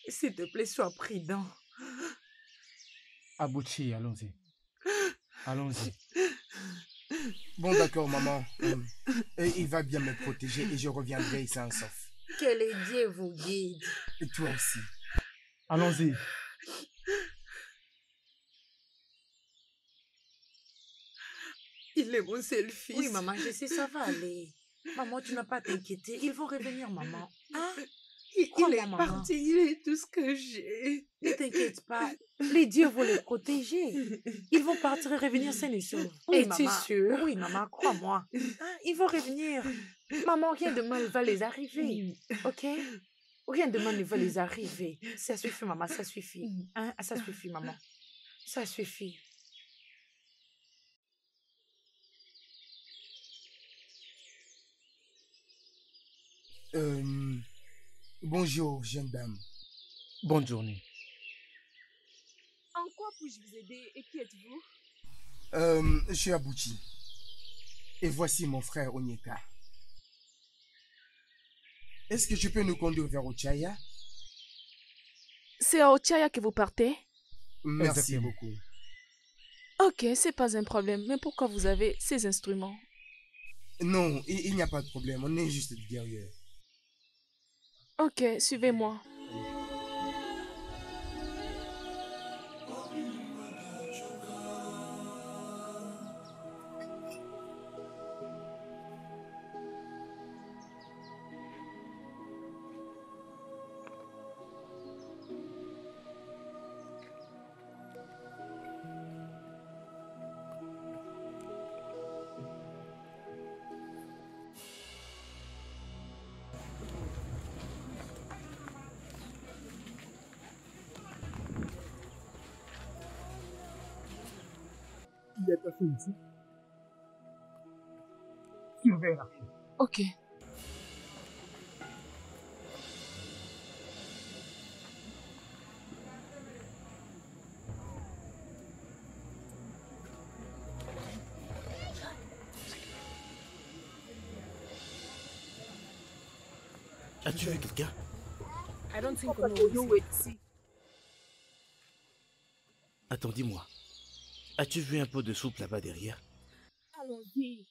S'il te plaît, sois prudent. Abuchi, allons-y. Allons-y. Bon, d'accord, maman. Et il va bien me protéger et je reviendrai sain et sauf. Que les dieux vous guident. Et toi aussi. Allons-y. Il est mon seul fils. Oui, maman, je sais, ça va aller. Maman, tu n'as pas à t'inquiéter. Ils vont revenir, maman. Hein? Il est parti, il est tout ce que j'ai. Ne t'inquiète pas. Les dieux vont les protéger. Ils vont partir et revenir sains et saufs. Oui, maman. Es-tu sûre? Oui, maman, crois-moi. Hein? Ils vont revenir. Maman, rien de mal va les arriver. Ok? Rien de mal ne va les arriver. Ça suffit, maman, ça suffit. Hein? Ça suffit, maman. Ça suffit. Bonjour, jeune dame. Bonne journée. En quoi puis-je vous aider et qui êtes-vous? Je suis Abuchi. Et voici mon frère Onyeka. Est-ce que tu peux nous conduire vers Ochaya? C'est à Ochaya que vous partez? Merci beaucoup. Ok, c'est pas un problème. Mais pourquoi vous avez ces instruments? Non, il n'y a pas de problème. On est juste derrière. Ok, suivez-moi. Il y a ta fille ici. Surveille la fille. Ok. As-tu vu quelqu'un? I don't think we see. Attends, dis-moi. As-tu vu un pot de soupe là-bas derrière? Allons-y.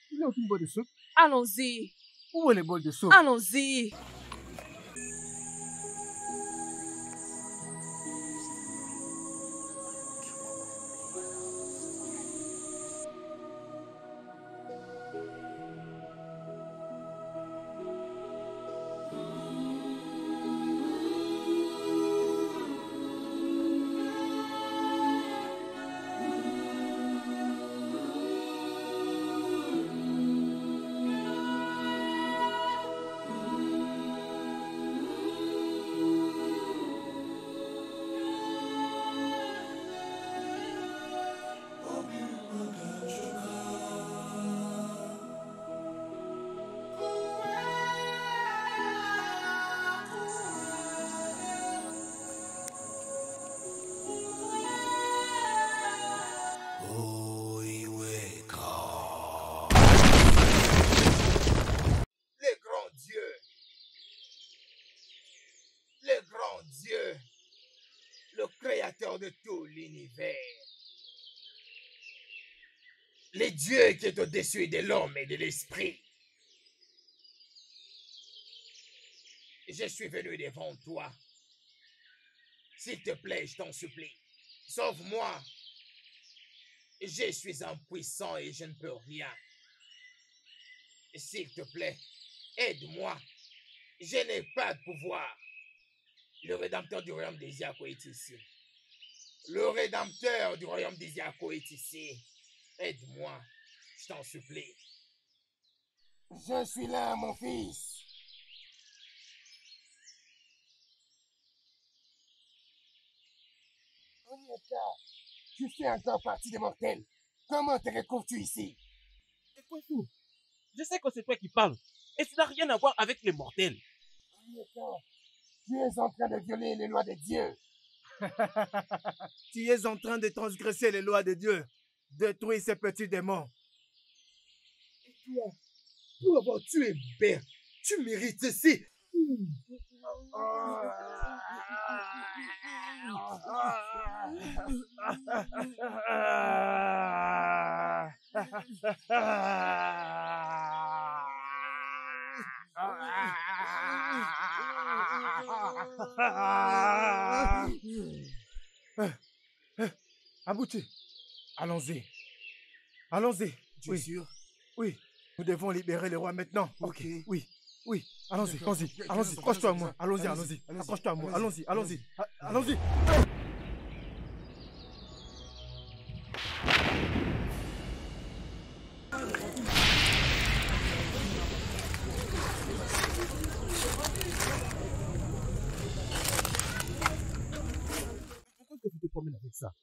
Il y a aucune boîte de soupe. Allons-y. Où est les bols de soupe? Allons-y. Le grand Dieu, le créateur de tout l'univers. Le Dieu qui est au-dessus de l'homme et de l'esprit. Je suis venu devant toi. S'il te plaît, je t'en supplie, sauve-moi. Je suis impuissant et je ne peux rien. S'il te plaît, aide-moi. Je n'ai pas de pouvoir. Le rédempteur du royaume des Iako est ici. Le rédempteur du royaume des Iako est ici. Aide-moi, je t'en supplie. Je suis là, mon fils. Onyeka, tu fais encore partie des mortels. Comment te retrouves-tu ici? Écoute-nous. Je sais que c'est toi qui parles. Et ça n'a rien à voir avec les mortels. Onyeka, tu es en train de violer les lois de Dieu. Tu es en train de transgresser les lois de Dieu. Détruis ces petits démons. Et toi, pour avoir tué mon père, tu mérites ceci. Abouti, allons-y. Allons-y. Tu es sûr? Oui, nous devons libérer le roi maintenant. Ok. Oui, oui. Allons-y, allons-y, allons-y. Accroche-toi à moi. Allons-y, allons-y. Accroche-toi à moi. Allons-y, allons-y. Allons-y. Pourquoi tu te promènes avec ça?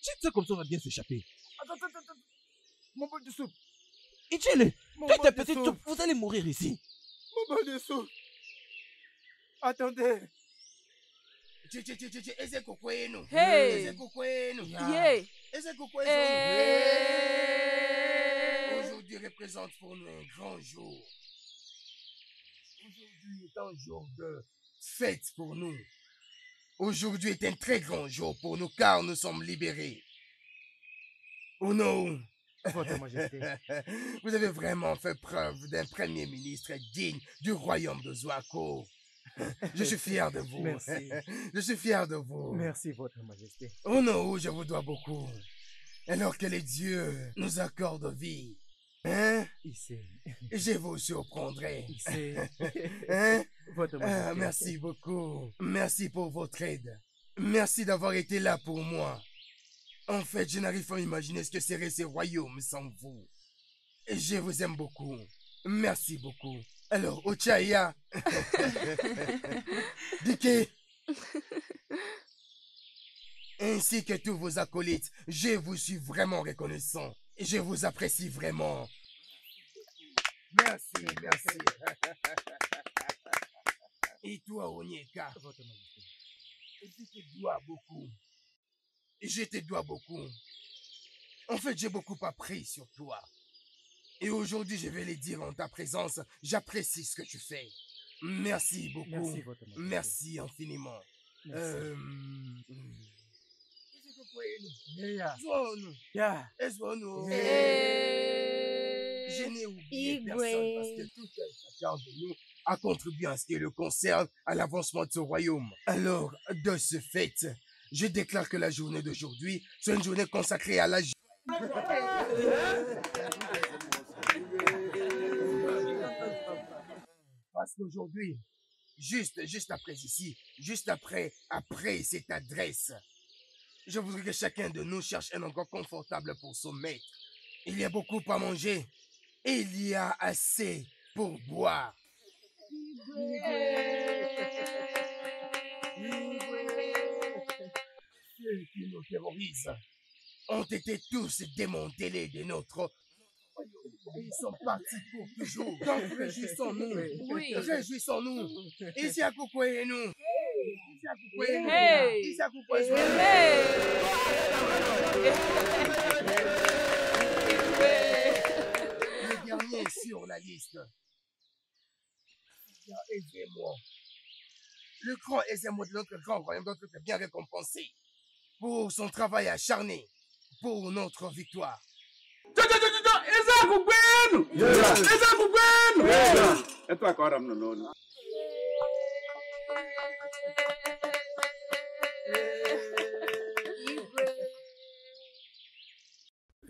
Tu sais comme ça on va bien s'échapper. Attends. Mon bol de soupe. Et tiens-le. Toi et ta petite soupe, vous allez mourir ici. Mon bol de soupe. Attendez. Hey. Yeah. Aujourd'hui représente pour nous un grand jour. Aujourd'hui est un jour de fête pour nous. Aujourd'hui est un très grand jour pour nous car nous sommes libérés. Au nom Votre Majesté. Vous avez vraiment fait preuve d'un premier ministre digne du royaume de Zoako. Je suis fier de vous. Merci. Je suis fier de vous. Merci, Votre Majesté. Au nom où je vous dois beaucoup. Alors que les dieux nous accordent vie. Hein? Ici. Je vous surprendrai. Ici. Hein? Votre Majesté. Merci beaucoup. Merci pour votre aide. Merci d'avoir été là pour moi. En fait, je n'arrive pas à imaginer ce que serait ce royaume sans vous. Et je vous aime beaucoup. Merci beaucoup. Alors, Ochaya. Dike. Ainsi que tous vos acolytes, je vous suis vraiment reconnaissant. Je vous apprécie vraiment. Merci, merci. Et toi, Onyeka, je te dois beaucoup. Je te dois beaucoup. En fait, j'ai beaucoup appris sur toi. Et aujourd'hui, je vais le dire en ta présence, j'apprécie ce que tu fais. Merci beaucoup. Merci, Votre Majesté. Merci infiniment. Merci. Je n'ai oublié personne parce que tout un chacun de nous a contribué à ce qui le concerne à l'avancement de ce royaume. Alors, de ce fait, je déclare que la journée d'aujourd'hui soit une journée consacrée à la Parce qu'aujourd'hui, juste après ici, juste après cette adresse, je voudrais que chacun de nous cherche un endroit confortable pour son maître. Il y a beaucoup à manger et il y a assez pour boire. Ceux qui nous terrorisent ont été tous démantelés de notre... Ils sont partis pour toujours. Donc réjouissons-nous. Oui. Réjouissons-nous. Ici à Koukoué et nous. Ici à Koukoué et nous. Hey. Ici à Koukoué et nous. Le dernier sur la liste. Aidez-moi. Le grand Ezemo de notre grand royaume doit être bien récompensé pour son travail acharné, pour notre victoire.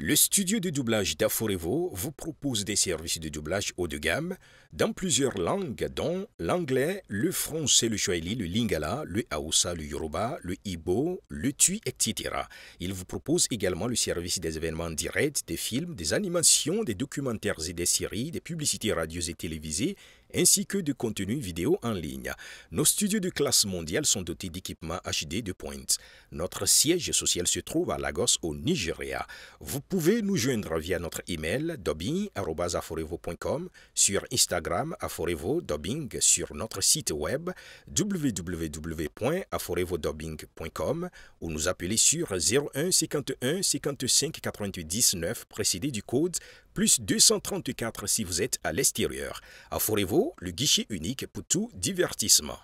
Le studio de doublage d'Aforevo vous propose des services de doublage haut de gamme dans plusieurs langues dont l'anglais, le français, le swahili, le lingala, le haoussa, le yoruba, le ibo, le tui, etc. Il vous propose également le service des événements directs, des films, des animations, des documentaires et des séries, des publicités radio et télévisées, ainsi que de contenus vidéo en ligne. Nos studios de classe mondiale sont dotés d'équipements HD de pointe. Notre siège social se trouve à Lagos, au Nigeria. Vous pouvez nous joindre via notre email dubbing@aforevo.com, sur Instagram Aforevo Dubbing, sur notre site web www.aforevodubbing.com ou nous appeler sur 01 51 55 88 19 précédé du code plus 234 si vous êtes à l'extérieur. Aforevo, le guichet unique pour tout divertissement.